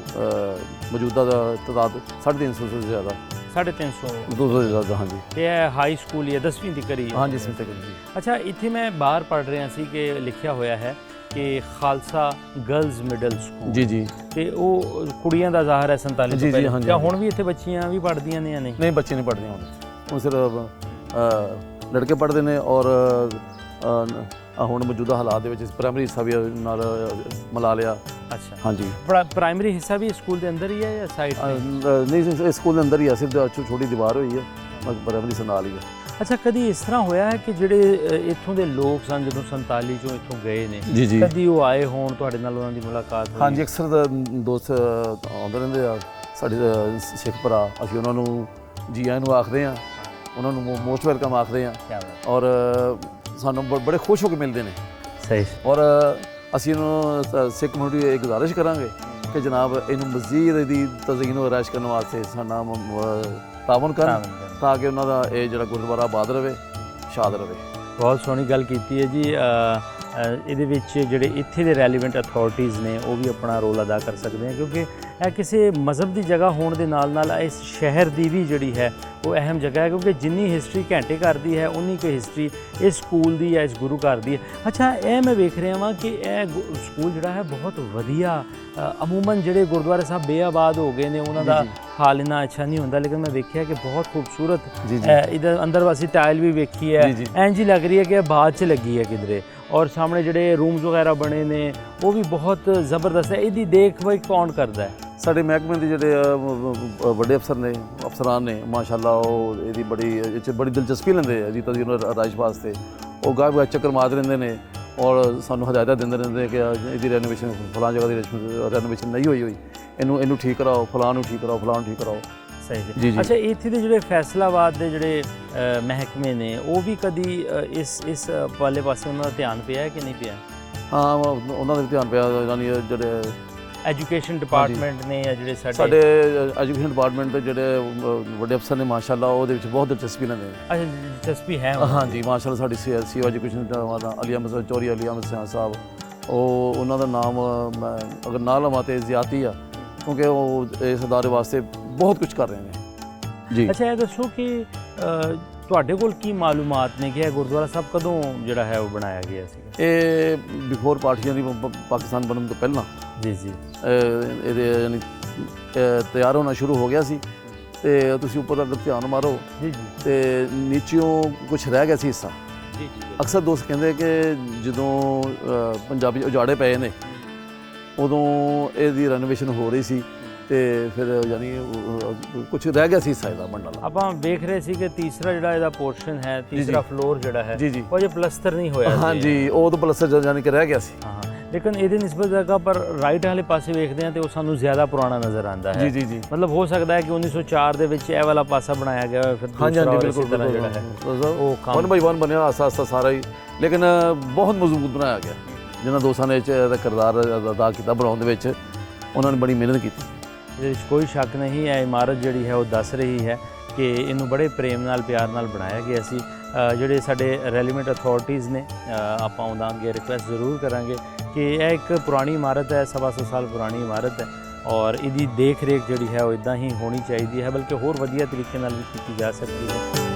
ਮੌਜੂਦਾ ਤਾਦਾਦ 350 ਤੋਂ ਜ਼ਿਆਦਾ। 350 200 ਜ਼ਿਆਦਾ। ਹਾਂਜੀ। ਤੇ ਇਹ ਹਾਈ ਸਕੂਲ ਜਾਂ 10ਵੀਂ ਦੀ ਕਰੀ? ਹਾਂਜੀ, 10ਵੀਂ ਤੱਕ ਜੀ। ਅੱਛਾ, ਇੱਥੇ ਮੈਂ ਬਾਹਰ ਪੜ੍ਹ ਰਿਹਾ ਸੀ ਕਿ ਲਿਖਿਆ ਹੋਇਆ ਹੈ ਕਿ ਖਾਲਸਾ ਗਰਲਜ਼ ਮਿਡਲ ਸਕੂਲ। ਜੀ ਜੀ। ਤੇ ਉਹ ਕੁੜੀਆਂ ਦਾ ਜ਼ਾਹਰ ਹੈ 47 ਤੋਂ ਪਹਿਲਾਂ। ਜਾਂ ਹੁਣ ਵੀ ਇੱਥੇ ਬੱਚੀਆਂ ਵੀ ਪੜ੍ਹਦੀਆਂ ਨੇ ਜਾਂ ਨਹੀਂ? ਨਹੀਂ, ਬੱਚੇ ਨਹੀਂ ਪੜ੍ਹਦੀਆਂ ਹੁਣ ਸਿਰਫ ਲੜਕੇ ਪੜ੍ਹਦੇ ਨੇ। ਔਰ ਹੁਣ ਮੌਜੂਦਾ ਹਾਲਾਤ ਦੇ ਵਿੱਚ ਪ੍ਰਾਇਮਰੀ ਹਿੱਸਾ ਵੀ ਨਾਲ ਮਿਲਾ ਲਿਆ। ਅੱਛਾ, ਹਾਂਜੀ। ਪ੍ਰਾਇਮਰੀ ਹਿੱਸਾ ਵੀ ਸਕੂਲ ਦੇ ਅੰਦਰ ਹੀ ਹੈ ਜਾਂ ਸਾਈਡ? ਨਹੀਂ, ਸਕੂਲ ਦੇ ਅੰਦਰ ਹੀ ਆ, ਸਿਰਫ ਛੋਟੀ ਦੀਵਾਰ ਹੋਈ ਹੈ, ਪ੍ਰਾਇਮਰੀ ਹਿੱਸਾ ਨਾਲ ਹੀ ਹੈ। ਅੱਛਾ, ਕਦੀ ਇਸ ਤਰ੍ਹਾਂ ਹੋਇਆ ਹੈ ਕਿ ਜਿਹੜੇ ਇੱਥੋਂ ਦੇ ਲੋਕ ਸਨ ਜਦੋਂ 47 ਚੋਂ ਇੱਥੋਂ ਗਏ ਨੇ, ਜੀ ਜੀ, ਕਦੀ ਉਹ ਆਏ ਹੋਣ ਤੁਹਾਡੇ ਨਾਲ, ਉਹਨਾਂ ਦੀ ਮੁਲਾਕਾਤ ਹੋਈ? ਹਾਂਜੀ, ਅਕਸਰ ਦੋਸਤ ਆਉਂਦੇ ਰਹਿੰਦੇ ਆ ਸਾਡੇ ਸਿੱਖ ਭਰਾ। ਅਸੀਂ ਉਹਨਾਂ ਨੂੰ ਜੀ ਆਇਆਂ ਨੂੰ ਆਖਦੇ ਹਾਂ, ਉਹਨਾਂ ਨੂੰ ਮੋਸਟ ਵੈਲਕਮ ਆਖਦੇ ਹਾਂ। ਔਰ ਸਾਨੂੰ ਬੜੇ ਖੁਸ਼ ਹੋ ਕੇ ਮਿਲਦੇ ਨੇ। ਸਹੀ। ਔਰ ਅਸੀਂ ਇਹਨੂੰ ਸਿੱਖ ਕਮਿਊਨਿਟੀ ਇਹ ਗੁਜ਼ਾਰਿਸ਼ ਕਰਾਂਗੇ ਕਿ ਜਨਾਬ ਇਹਨੂੰ ਮਜ਼ੀਦ ਇਹਦੀ ਤਜ਼ੀਨ ਔਰ ਰਾਇਸ਼ ਕਰਨ ਵਾਸਤੇ ਸਾਡਾ ਤਾਵਨ ਕਰਨ ਤਾਂ ਕਿ ਉਹਨਾਂ ਦਾ ਇਹ ਜਿਹੜਾ ਗੁਰਦੁਆਰਾ ਆਬਾਦ ਰਹੇ, ਸ਼ਾਦ ਰਹੇ। ਬਹੁਤ ਸੋਹਣੀ ਗੱਲ ਕੀਤੀ ਹੈ ਜੀ। ਇਹਦੇ ਵਿੱਚ ਜਿਹੜੇ ਇੱਥੇ ਦੇ ਰੈਲੀਵੈਂਟ ਅਥਾਰਟੀਜ਼ ਨੇ ਉਹ ਵੀ ਆਪਣਾ ਰੋਲ ਅਦਾ ਕਰ ਸਕਦੇ ਆ, ਕਿਉਂਕਿ ਇਹ ਕਿਸੇ ਮਜ਼ਹਬ ਦੀ ਜਗ੍ਹਾ ਹੋਣ ਦੇ ਨਾਲ ਨਾਲ ਇਸ ਸ਼ਹਿਰ ਦੀ ਵੀ ਜਿਹੜੀ ਹੈ ਉਹ ਅਹਿਮ ਜਗ੍ਹਾ ਹੈ, ਕਿਉਂਕਿ ਜਿੰਨੀ ਹਿਸਟਰੀ ਘੰਟੇ ਘਰ ਦੀ ਹੈ ਉਨੀ ਕੁ ਹਿਸਟਰੀ ਇਸ ਸਕੂਲ ਦੀ ਹੈ, ਇਸ ਗੁਰੂ ਘਰ ਦੀ ਹੈ। ਅੱਛਾ, ਇਹ ਮੈਂ ਵੇਖ ਰਿਹਾ ਵਾਂ ਕਿ ਇਹ ਸਕੂਲ ਜਿਹੜਾ ਹੈ ਬਹੁਤ ਵਧੀਆ, ਅਮੂਮਨ ਜਿਹੜੇ ਗੁਰਦੁਆਰੇ ਸਾਹਿਬ ਬੇਆਬਾਦ ਹੋ ਗਏ ਨੇ ਉਹਨਾਂ ਦਾ ਹਾਲ ਇੰਨਾ ਅੱਛਾ ਨਹੀਂ ਹੁੰਦਾ, ਲੇਕਿਨ ਮੈਂ ਵੇਖਿਆ ਕਿ ਬਹੁਤ ਖੂਬਸੂਰਤ ਇਹਦੇ ਅੰਦਰ ਅਸੀਂ ਟਾਇਲ ਵੀ ਵੇਖੀ ਹੈ, ਇੰਝ ਹੀ ਲੱਗ ਰਹੀ ਹੈ ਕਿ ਬਾਅਦ 'ਚ ਲੱਗੀ ਹੈ ਕਿਧਰੇ, ਔਰ ਸਾਹਮਣੇ ਜਿਹੜੇ ਰੂਮਸ ਵਗੈਰਾ ਬਣੇ ਨੇ ਉਹ ਵੀ ਬਹੁਤ ਜ਼ਬਰਦਸਤ ਹੈ। ਇਹਦੀ ਦੇਖਭਾਲ ਕੌਣ ਕਰਦਾ ਹੈ? ਸਾਡੇ ਮਹਿਕਮੇ ਦੇ ਜਿਹੜੇ ਵੱਡੇ ਅਫਸਰਾਨ ਨੇ ਮਾਸ਼ਾਅੱਲਾ, ਉਹ ਇਹਦੀ ਬੜੀ ਦਿਲਚਸਪੀ ਲੈਂਦੇ ਆ ਇਹਦੀ ਤਜ਼ੀਨ ਰਾਇਸ਼ ਵਾਸਤੇ। ਉਹ ਗਾਹ ਚੱਕਰ ਮਾਰਦੇ ਰਹਿੰਦੇ ਨੇ ਔਰ ਸਾਨੂੰ ਹਦਾਇਤਾਂ ਦਿੰਦੇ ਰਹਿੰਦੇ ਕਿ ਇਹਦੀ ਰੈਨੋਵੇਸ਼ਨ ਫਲਾਂ ਜਗ੍ਹਾ ਦੀ ਰੈਨੋਵੇਸ਼ਨ ਨਹੀਂ ਹੋਈ, ਇਹਨੂੰ ਠੀਕ ਕਰਾਓ, ਫਲਾਂ ਨੂੰ ਠੀਕ ਕਰਾਓ, ਫਲਾਂ ਨੂੰ ਠੀਕ ਕਰਾਓ। ਸਹੀ ਜੀ। ਅੱਛਾ, ਇੱਥੇ ਦੇ ਜਿਹੜੇ ਫੈਸਲਾਬਾਦ ਦੇ ਜਿਹੜੇ ਮਹਿਕਮੇ ਨੇ ਉਹ ਵੀ ਕਦੀ ਇਸ ਵਾਲੇ ਪਾਸੇ ਉਹਨਾਂ ਦਾ ਧਿਆਨ ਪਿਆ ਹੈ ਕਿ ਨਹੀਂ ਪਿਆ? ਹਾਂ, ਉਹਨਾਂ ਦਾ ਵੀ ਧਿਆਨ ਪਿਆ। ਯਾਨੀ ਜਿਹੜੇ ਐਜੂਕੇਸ਼ਨ ਡਿਪਾਰਟਮੈਂਟ ਨੇ ਜਾਂ ਜਿਹੜੇ ਸਾਡੇ ਐਜੂਕੇਸ਼ਨ ਡਿਪਾਰਟਮੈਂਟ ਦੇ ਜਿਹੜੇ ਵੱਡੇ ਅਫਸਰ ਨੇ ਮਾਸ਼ਾਅੱਲਾ, ਉਹਦੇ ਵਿੱਚ ਬਹੁਤ ਦਿਲਚਸਪੀ ਲੈਂਦੇ ਨੇ। ਅੱਛਾ, ਦਿਲਚਸਪੀ ਹੈ? ਹਾਂਜੀ ਮਾਸ਼ਾਅੱਲਾ। ਸਾਡੀ ਸੀ ਐਜੂਕੇਸ਼ਨ ਦਾ ਅਲੀ ਅਹਿਮਦ ਚੌਧਰੀ ਅਲੀ ਅਹਿਮਦ ਸਾਹਿਬ, ਉਹ ਉਹਨਾਂ ਦਾ ਨਾਮ ਮੈਂ ਅਗਰ ਨਾ ਲਵਾਂ ਤੇ ਜ਼ਿਆਦਤੀ ਆ, ਕਿਉਂਕਿ ਉਹ ਇਸ ਅਦਾਰੇ ਵਾਸਤੇ ਬਹੁਤ ਕੁਝ ਕਰ ਰਹੇ ਨੇ ਜੀ। ਅੱਛਾ, ਇਹ ਦੱਸੋ ਕਿ ਤੁਹਾਡੇ ਕੋਲ ਕੀ ਮਾਲੂਮਾਤ ਨੇ ਕਿ ਇਹ ਗੁਰਦੁਆਰਾ ਸਾਹਿਬ ਕਦੋਂ ਜਿਹੜਾ ਹੈ ਉਹ ਬਣਾਇਆ ਗਿਆ ਸੀ? ਇਹ ਬਿਫੋਰ ਪਾਰਟੀਸ਼ਨ ਦੀ ਪਾਕਿਸਤਾਨ ਬਣਨ ਤੋਂ ਪਹਿਲਾਂ ਜੀ ਇਹਦੇ ਯਾਨੀ ਤਿਆਰ ਹੋਣਾ ਸ਼ੁਰੂ ਹੋ ਗਿਆ ਸੀ। ਤੇ ਤੁਸੀਂ ਉੱਪਰ ਅਗਰ ਧਿਆਨ ਮਾਰੋ ਤੇ ਨੀਚਿਓਂ ਕੁਝ ਰਹਿ ਗਿਆ ਸੀ ਹਿੱਸਾ। ਅਕਸਰ ਦੋਸਤ ਕਹਿੰਦੇ ਕਿ ਜਦੋਂ ਪੰਜਾਬੀ ਉਜਾੜੇ ਪਏ ਨੇ ਉਦੋਂ ਇਹਦੀ ਰੈਨੋਵੇਸ਼ਨ ਹੋ ਰਹੀ ਸੀ ਤੇ ਫਿਰ ਯਾਨੀ ਕੁਝ ਰਹਿ ਗਿਆ ਸੀ ਹਿੱਸਾ ਇਹਦਾ ਬਣਨ ਵਾਲਾ। ਆਪਾਂ ਵੇਖ ਰਹੇ ਸੀ ਕਿ ਤੀਸਰਾ ਜਿਹੜਾ ਇਹਦਾ ਪੋਰਸ਼ਨ ਹੈ, ਤੀਸਰਾ ਫਲੋਰ ਜਿਹੜਾ ਹੈ ਉਹ ਜੇ ਪਲਸਤਰ ਨਹੀਂ ਹੋਇਆ। ਹਾਂਜੀ, ਉਹ ਤਾਂ ਪਲਸਤਰ ਯਾਨੀ ਕਿ ਰਹਿ ਗਿਆ ਸੀ। ਹਾਂ, ਲੇਕਿਨ ਇਹਦੇ ਨਿਸਬਤ ਜਗ੍ਹਾ ਪਰ ਰਾਈਟ ਵਾਲੇ ਪਾਸੇ ਵੇਖਦੇ ਹਾਂ ਤੇ ਉਹ ਸਾਨੂੰ ਜ਼ਿਆਦਾ ਪੁਰਾਣਾ ਨਜ਼ਰ ਆਉਂਦਾ ਹੈ। ਜੀ। ਮਤਲਬ ਹੋ ਸਕਦਾ ਹੈ ਕਿ 1904 ਦੇ ਵਿੱਚ ਇਹ ਵਾਲਾ ਪਾਸਾ ਬਣਾਇਆ ਗਿਆ ਹੋਵੇ, ਫਿਰ ਦੂਸਰਾ ਬਿਲਕੁਲ ਜਿਹੜਾ ਹੈ ਉਹ ਕੰਮ 1 ਬਾਈ 1 ਬਣਿਆ ਆਸਤਾ ਸਾਰਾ ਹੀ, ਲੇਕਿਨ ਬਹੁਤ ਮਜ਼ਬੂਤ ਬਣਾਇਆ ਗਿਆ। ਜਿਨ੍ਹਾਂ ਦੋਸਤਾਂ ਨੇ ਇਹਦਾ ਕਿਰਦਾਰ ਅਦਾ ਕੀਤਾ ਬਣਾਉਣ ਦੇ ਵਿੱਚ, ਉਹਨਾਂ ਨੇ ਬੜੀ ਮਿਹਨਤ ਕੀਤੀ। ਇਹਦੇ ਵਿੱਚ ਕੋਈ ਸ਼ੱਕ ਨਹੀਂ ਹੈ। ਇਮਾਰਤ ਜਿਹੜੀ ਹੈ ਉਹ ਦੱਸ ਰਹੀ ਹੈ ਕਿ ਇਹਨੂੰ ਬੜੇ ਪ੍ਰੇਮ ਨਾਲ, ਪਿਆਰ ਨਾਲ ਬਣਾਇਆ ਗਿਆ ਸੀ। ਜਿਹੜੇ ਸਾਡੇ ਰੈਲੀਵੈਂਟ ਅਥਾਰਟੀਜ਼ ਨੇ, ਆਪਾਂ ਉਹਨਾਂ ਅੱਗੇ ਰਿਕੁਐਸਟ ਜ਼ਰੂਰ ਕਰਾਂਗੇ ਕਿ ਇਹ ਇੱਕ ਪੁਰਾਣੀ ਇਮਾਰਤ ਹੈ, 125 ਸਾਲ ਪੁਰਾਣੀ ਇਮਾਰਤ ਹੈ ਔਰ ਇਹਦੀ ਦੇਖ ਰੇਖ ਜਿਹੜੀ ਹੈ ਉਹ ਇੱਦਾਂ ਹੀ ਹੋਣੀ ਚਾਹੀਦੀ ਹੈ, ਬਲਕਿ ਹੋਰ ਵਧੀਆ ਤਰੀਕੇ ਨਾਲ ਵੀ ਕੀਤੀ ਜਾ ਸਕਦੀ ਹੈ।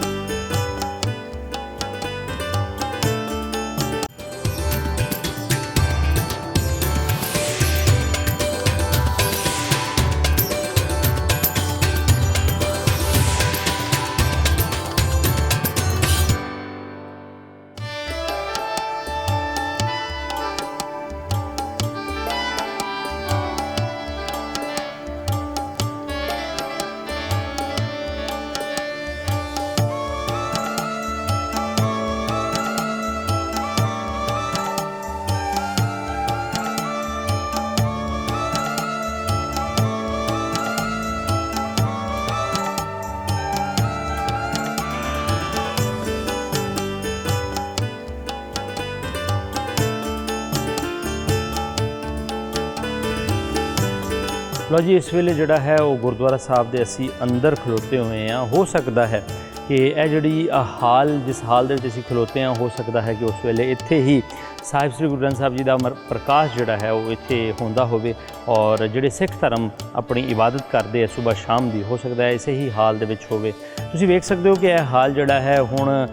ਲਓ ਜੀ, ਇਸ ਵੇਲੇ ਜਿਹੜਾ ਹੈ ਉਹ ਗੁਰਦੁਆਰਾ ਸਾਹਿਬ ਦੇ ਅਸੀਂ ਅੰਦਰ ਖਲੋਤੇ ਹੋਏ ਹਾਂ। ਹੋ ਸਕਦਾ ਹੈ ਕਿ ਇਹ ਜਿਹੜੀ ਹਾਲ, ਜਿਸ ਹਾਲ ਦੇ ਵਿੱਚ ਅਸੀਂ ਖਲੋਤੇ ਹਾਂ, ਹੋ ਸਕਦਾ ਹੈ ਕਿ ਉਸ ਵੇਲੇ ਇੱਥੇ ਹੀ ਸਾਹਿਬ ਸ੍ਰੀ ਗੁਰੂ ਗ੍ਰੰਥ ਸਾਹਿਬ ਜੀ ਦਾ ਪ੍ਰਕਾਸ਼ ਜਿਹੜਾ ਹੈ ਉਹ ਇੱਥੇ ਹੁੰਦਾ ਹੋਵੇ ਔਰ ਜਿਹੜੇ ਸਿੱਖ ਧਰਮ ਆਪਣੀ ਇਬਾਦਤ ਕਰਦੇ ਆ ਸਵੇਰ ਸ਼ਾਮ ਦੀ, ਹੋ ਸਕਦਾ ਹੈ ਇਸੇ ਹੀ ਹਾਲ ਦੇ ਵਿੱਚ ਹੋਵੇ। ਤੁਸੀਂ ਵੇਖ ਸਕਦੇ ਹੋ ਕਿ ਇਹ ਹਾਲ ਜਿਹੜਾ ਹੈ ਹੁਣ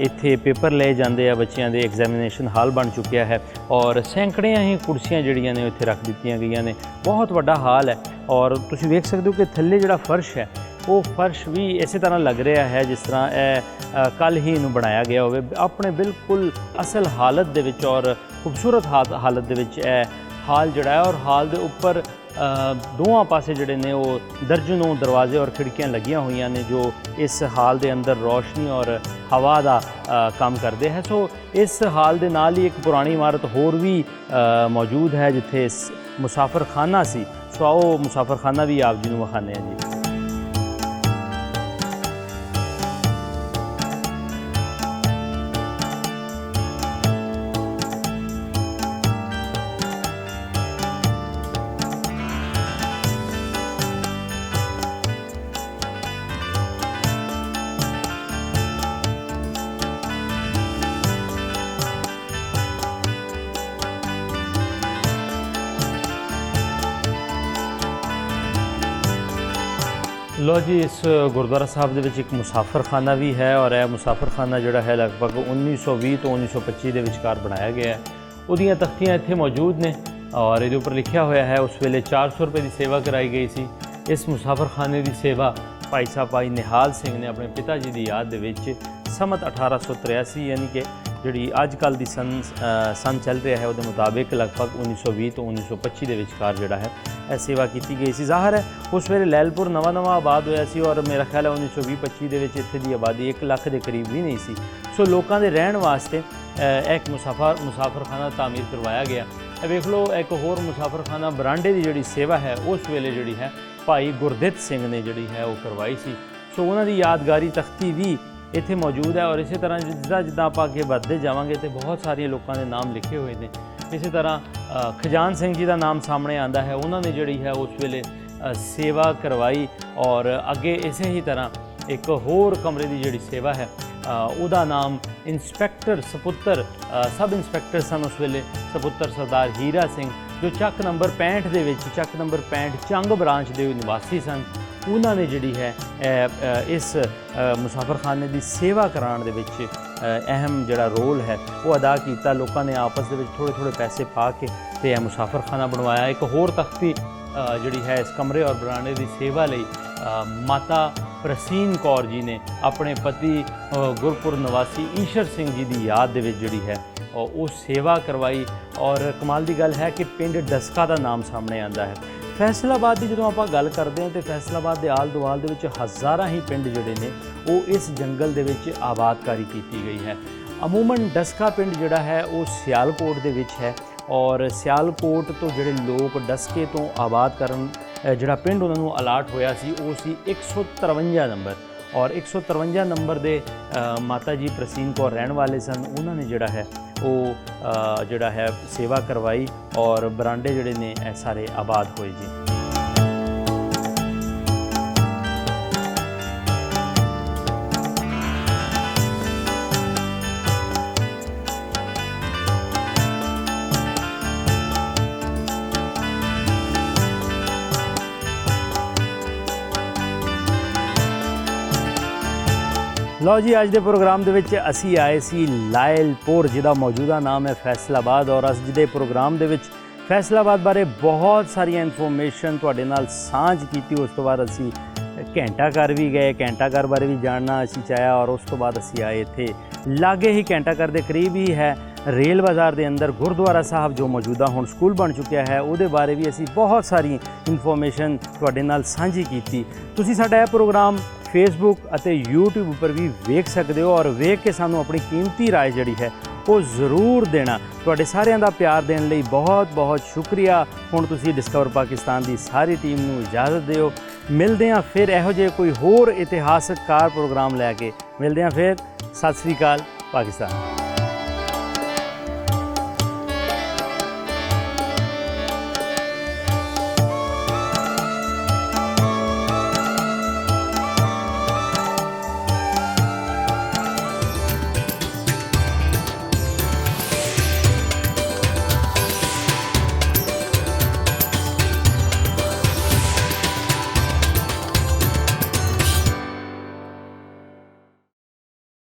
ਇੱਥੇ ਪੇਪਰ ਲਏ ਜਾਂਦੇ ਆ ਬੱਚਿਆਂ ਦੇ, ਐਗਜ਼ਾਮੀਨੇਸ਼ਨ ਹਾਲ ਬਣ ਚੁੱਕਿਆ ਹੈ ਔਰ ਸੈਂਕੜਿਆਂ ਹੀ ਕੁਰਸੀਆਂ ਜਿਹੜੀਆਂ ਨੇ ਇੱਥੇ ਰੱਖ ਦਿੱਤੀਆਂ ਗਈਆਂ ਨੇ। ਬਹੁਤ ਵੱਡਾ ਹਾਲ ਹੈ ਔਰ ਤੁਸੀਂ ਵੇਖ ਸਕਦੇ ਹੋ ਕਿ ਥੱਲੇ ਜਿਹੜਾ ਫਰਸ਼ ਹੈ ਉਹ ਫਰਸ਼ ਵੀ ਇਸੇ ਤਰ੍ਹਾਂ ਲੱਗ ਰਿਹਾ ਹੈ ਜਿਸ ਤਰ੍ਹਾਂ ਇਹ ਕੱਲ੍ਹ ਹੀ ਇਹਨੂੰ ਬਣਾਇਆ ਗਿਆ ਹੋਵੇ, ਆਪਣੇ ਬਿਲਕੁਲ ਅਸਲ ਹਾਲਤ ਦੇ ਵਿੱਚ ਔਰ ਖੂਬਸੂਰਤ ਹਾਲਤ ਦੇ ਵਿੱਚ ਇਹ ਹਾਲ ਜਿਹੜਾ ਹੈ। ਔਰ ਹਾਲ ਦੇ ਉੱਪਰ ਦੋਵਾਂ ਪਾਸੇ ਜਿਹੜੇ ਨੇ ਉਹ ਦਰਜਨੋਂ ਦਰਵਾਜ਼ੇ ਔਰ ਖਿੜਕੀਆਂ ਲੱਗੀਆਂ ਹੋਈਆਂ ਨੇ ਜੋ ਇਸ ਹਾਲ ਦੇ ਅੰਦਰ ਰੌਸ਼ਨੀ ਔਰ ਹਵਾ ਦਾ ਕੰਮ ਕਰਦੇ ਹੈ। ਸੋ ਇਸ ਹਾਲ ਦੇ ਨਾਲ ਹੀ ਇੱਕ ਪੁਰਾਣੀ ਇਮਾਰਤ ਹੋਰ ਵੀ ਮੌਜੂਦ ਹੈ ਜਿੱਥੇ ਮੁਸਾਫਰਖਾਨਾ ਸੀ। ਸੋ ਆਓ ਮੁਸਾਫਰਖਾਨਾ ਵੀ ਆਪ ਜੀ ਨੂੰ ਵਿਖਾਉਂਦੇ ਹਾਂ ਜੀ। ਲੋ ਜੀ, ਇਸ ਗੁਰਦੁਆਰਾ ਸਾਹਿਬ ਦੇ ਵਿੱਚ ਇੱਕ ਮੁਸਾਫਰਖਾਨਾ ਵੀ ਹੈ ਔਰ ਇਹ ਮੁਸਾਫਰਖਾਨਾ ਜਿਹੜਾ ਹੈ ਲਗਭਗ 1920 ਤੋਂ 1925 ਦੇ ਵਿਚਕਾਰ ਬਣਾਇਆ ਗਿਆ ਹੈ। ਉਹਦੀਆਂ ਤਖਤੀਆਂ ਇੱਥੇ ਮੌਜੂਦ ਨੇ ਔਰ ਇਹਦੇ ਉੱਪਰ ਲਿਖਿਆ ਹੋਇਆ ਹੈ ਉਸ ਵੇਲੇ 400 ਰੁਪਏ ਦੀ ਸੇਵਾ ਕਰਾਈ ਗਈ ਸੀ। ਇਸ ਮੁਸਾਫਰਖਾਨੇ ਦੀ ਸੇਵਾ ਭਾਈ ਸਾਹਿਬ ਭਾਈ ਨਿਹਾਲ ਸਿੰਘ ਨੇ ਆਪਣੇ ਪਿਤਾ ਜੀ ਦੀ ਯਾਦ ਦੇ ਵਿੱਚ ਸੰਮਤ 1883 ਯਾਨੀ ਕਿ ਜਿਹੜੀ ਅੱਜ ਕੱਲ੍ਹ ਦੀ ਸੰਨ ਚੱਲ ਰਿਹਾ ਹੈ ਉਹਦੇ ਮੁਤਾਬਿਕ ਲਗਭਗ 1920 ਤੋਂ 1925 ਦੇ ਵਿਚਕਾਰ ਜਿਹੜਾ ਹੈ ਇਹ ਸੇਵਾ ਕੀਤੀ ਗਈ ਸੀ। ਜ਼ਾਹਰ ਹੈ ਉਸ ਵੇਲੇ ਲੈਲਪੁਰ ਨਵਾਂ ਆਬਾਦ ਹੋਇਆ ਸੀ ਔਰ ਮੇਰਾ ਖਿਆਲ ਹੈ 1920-25 ਦੇ ਵਿੱਚ ਇੱਥੇ ਦੀ ਆਬਾਦੀ 1 ਲੱਖ ਦੇ ਕਰੀਬ ਵੀ ਨਹੀਂ ਸੀ। ਸੋ ਲੋਕਾਂ ਦੇ ਰਹਿਣ ਵਾਸਤੇ ਇੱਕ ਮੁਸਾਫਰਖਾਨਾ ਤਾਮੀਰ ਕਰਵਾਇਆ ਗਿਆ। ਇਹ ਵੇਖ ਲਓ, ਇੱਕ ਹੋਰ ਮੁਸਾਫਰਖਾਨਾ ਬਰਾਂਡੇ ਦੀ ਜਿਹੜੀ ਸੇਵਾ ਹੈ ਉਸ ਵੇਲੇ ਜਿਹੜੀ ਹੈ ਭਾਈ ਗੁਰਦਿੱਤ ਸਿੰਘ ਨੇ ਜਿਹੜੀ ਹੈ ਉਹ ਕਰਵਾਈ ਸੀ। ਸੋ ਉਹਨਾਂ ਦੀ ਯਾਦਗਾਰੀ ਤਖਤੀ ਵੀ ਇੱਥੇ ਮੌਜੂਦ ਹੈ ਔਰ ਇਸੇ ਤਰ੍ਹਾਂ ਜਿੱਦਾਂ ਆਪਾਂ ਅੱਗੇ ਵੱਧਦੇ ਜਾਵਾਂਗੇ ਤੇ ਬਹੁਤ ਸਾਰੀਆਂ ਲੋਕਾਂ ਦੇ ਨਾਮ ਲਿਖੇ ਹੋਏ ਨੇ। ਇਸੇ ਤਰ੍ਹਾਂ ਖਜਾਨ ਸਿੰਘ ਜੀ ਦਾ ਨਾਮ ਸਾਹਮਣੇ ਆਉਂਦਾ ਹੈ। ਉਹਨਾਂ ਨੇ ਜਿਹੜੀ ਹੈ ਉਸ ਵੇਲੇ ਸੇਵਾ ਕਰਵਾਈ ਔਰ ਅੱਗੇ ਇਸੇ ਹੀ ਤਰ੍ਹਾਂ ਇੱਕ ਹੋਰ ਕਮਰੇ ਦੀ ਜਿਹੜੀ ਸੇਵਾ ਹੈ ਉਹਦਾ ਨਾਮ ਇੰਸਪੈਕਟਰ ਸਪੁੱਤਰ ਸਬ ਇੰਸਪੈਕਟਰ ਸਨ ਉਸ ਵੇਲੇ ਸਪੁੱਤਰ ਸਰਦਾਰ ਹੀਰਾ ਸਿੰਘ, ਜੋ ਚੱਕ ਨੰਬਰ 65 ਦੇ ਵਿੱਚ ਚੱਕ ਨੰਬਰ 65 ਚੰਗ ਬ੍ਰਾਂਚ ਦੇ ਨਿਵਾਸੀ ਸਨ। ਉਹਨਾਂ ਨੇ ਜਿਹੜੀ ਹੈ ਇਸ ਮੁਸਾਫਰਖਾਨੇ ਦੀ ਸੇਵਾ ਕਰਾਉਣ ਦੇ ਵਿੱਚ ਅਹਿਮ ਜਿਹੜਾ ਰੋਲ ਹੈ ਉਹ ਅਦਾ ਕੀਤਾ। ਲੋਕਾਂ ਨੇ ਆਪਸ ਦੇ ਵਿੱਚ ਥੋੜ੍ਹੇ ਪੈਸੇ ਪਾ ਕੇ ਤੇ ਇਹ ਮੁਸਾਫਰਖਾਨਾ ਬਣਵਾਇਆ। ਇੱਕ ਹੋਰ ਤਖਤੀ ਜਿਹੜੀ ਹੈ ਇਸ ਕਮਰੇ ਔਰ ਬਰਾਂਡੇ ਦੀ ਸੇਵਾ ਲਈ ਮਾਤਾ ਪ੍ਰਸੀਨ ਕੌਰ ਜੀ ਨੇ ਆਪਣੇ ਪਤੀ ਗੁਰਪੁਰ ਨਿਵਾਸੀ ਈਸ਼ਰ ਸਿੰਘ ਜੀ ਦੀ ਯਾਦ ਦੇ ਵਿੱਚ ਜਿਹੜੀ ਹੈ ਉਹ ਸੇਵਾ ਕਰਵਾਈ। ਔਰ ਕਮਾਲ ਦੀ ਗੱਲ ਹੈ ਕਿ ਪਿੰਡ ਡਸਕਾ ਦਾ ਨਾਮ ਸਾਹਮਣੇ ਆਉਂਦਾ ਹੈ। ਫੈਸਲਾਬਾਦ ਦੀ ਜਦੋਂ ਆਪਾਂ ਗੱਲ ਕਰਦੇ ਹਾਂ ਤੇ ਫੈਸਲਾਬਾਦ ਦੇ ਆਲ ਦੁਆਲ ਦੇ ਵਿੱਚ ਹਜ਼ਾਰਾਂ ਹੀ ਪਿੰਡ ਜਿਹੜੇ ਨੇ ਉਹ ਇਸ ਜੰਗਲ ਦੇ ਵਿੱਚ ਆਬਾਦਕਾਰੀ ਕੀਤੀ ਗਈ ਹੈ। ਅਮੂਮਨ ਡਸਕਾ ਪਿੰਡ ਜਿਹੜਾ ਹੈ ਉਹ ਸਿਆਲਕੋਟ ਦੇ ਵਿੱਚ ਹੈ ਔਰ ਸਿਆਲਕੋਟ ਤੋਂ ਜਿਹੜੇ ਲੋਕ ਡਸਕੇ ਤੋਂ ਆਬਾਦ ਕਰਨ ਜਿਹੜਾ ਪਿੰਡ ਉਹਨਾਂ ਨੂੰ ਅਲਾਟ ਹੋਇਆ ਸੀ ਉਹ ਸੀ 153 ਨੰਬਰ ਔਰ 153 ਨੰਬਰ ਦੇ ਮਾਤਾ ਜੀ ਪ੍ਰਸੀਨ ਕੌਰ ਰਹਿਣ ਵਾਲੇ ਸਨ। ਉਹਨਾਂ ਨੇ ਜਿਹੜਾ ਹੈ ਉਹ ਜਿਹੜਾ ਹੈ ਸੇਵਾ ਕਰਵਾਈ ਔਰ ਬਰਾਂਡੇ ਜਿਹੜੇ ਨੇ ਇਹ ਸਾਰੇ ਆਬਾਦ ਹੋਏ ਜੀ। ਲਓ ਜੀ, ਅੱਜ ਦੇ ਪ੍ਰੋਗਰਾਮ ਦੇ ਵਿੱਚ ਅਸੀਂ ਆਏ ਸੀ ਲਾਇਲਪੁਰ, ਜਿਹਦਾ ਮੌਜੂਦਾ ਨਾਮ ਹੈ ਫੈਸਲਾਬਾਦ ਔਰ ਅੱਜ ਦੇ ਪ੍ਰੋਗਰਾਮ ਦੇ ਵਿੱਚ ਫੈਸਲਾਬਾਦ ਬਾਰੇ ਬਹੁਤ ਸਾਰੀਆਂ ਇਨਫੋਰਮੇਸ਼ਨ ਤੁਹਾਡੇ ਨਾਲ ਸਾਂਝ ਕੀਤੀ। ਉਸ ਤੋਂ ਬਾਅਦ ਅਸੀਂ ਘੰਟਾ ਘਰ ਵੀ ਗਏ, ਘੰਟਾ ਘਰ ਬਾਰੇ ਵੀ ਜਾਣਨਾ ਅਸੀਂ ਚਾਹਿਆ ਔਰ ਉਸ ਤੋਂ ਬਾਅਦ ਅਸੀਂ ਆਏ ਇੱਥੇ ਲਾਗੇ ਹੀ ਘੰਟਾ ਘਰ ਦੇ ਕਰੀਬ ਹੀ ਹੈ ਰੇਲ ਬਾਜ਼ਾਰ ਦੇ ਅੰਦਰ ਗੁਰਦੁਆਰਾ ਸਾਹਿਬ ਜੋ ਮੌਜੂਦਾ ਹੁਣ ਸਕੂਲ ਬਣ ਚੁੱਕਿਆ ਹੈ, ਉਹਦੇ ਬਾਰੇ ਵੀ ਅਸੀਂ ਬਹੁਤ ਸਾਰੀ ਇਨਫੋਰਮੇਸ਼ਨ ਤੁਹਾਡੇ ਨਾਲ ਸਾਂਝੀ ਕੀਤੀ। ਤੁਸੀਂ ਸਾਡਾ ਇਹ ਪ੍ਰੋਗਰਾਮ ਫੇਸਬੁੱਕ ਅਤੇ YouTube ਉੱਪਰ ਵੀ ਵੇਖ ਸਕਦੇ ਹੋ ਔਰ ਵੇਖ ਕੇ ਸਾਨੂੰ ਆਪਣੀ ਕੀਮਤੀ ਰਾਏ ਜਿਹੜੀ ਹੈ ਉਹ ਜ਼ਰੂਰ ਦੇਣਾ। ਤੁਹਾਡੇ ਸਾਰਿਆਂ ਦਾ ਪਿਆਰ ਦੇਣ ਲਈ ਬਹੁਤ ਸ਼ੁਕਰੀਆ। ਹੁਣ ਤੁਸੀਂ ਡਿਸਕਵਰ ਪਾਕਿਸਤਾਨ ਦੀ ਸਾਰੀ ਟੀਮ ਨੂੰ ਇਜਾਜ਼ਤ ਦਿਓ। ਮਿਲਦੇ ਹਾਂ ਫਿਰ ਇਹੋ ਜਿਹੇ ਕੋਈ ਹੋਰ ਇਤਿਹਾਸਕ ਕਾਰ ਪ੍ਰੋਗਰਾਮ ਲੈ ਕੇ। ਮਿਲਦੇ ਹਾਂ ਫਿਰ। ਸਤਿ ਸ੍ਰੀ ਅਕਾਲ ਪਾਕਿਸਤਾਨ।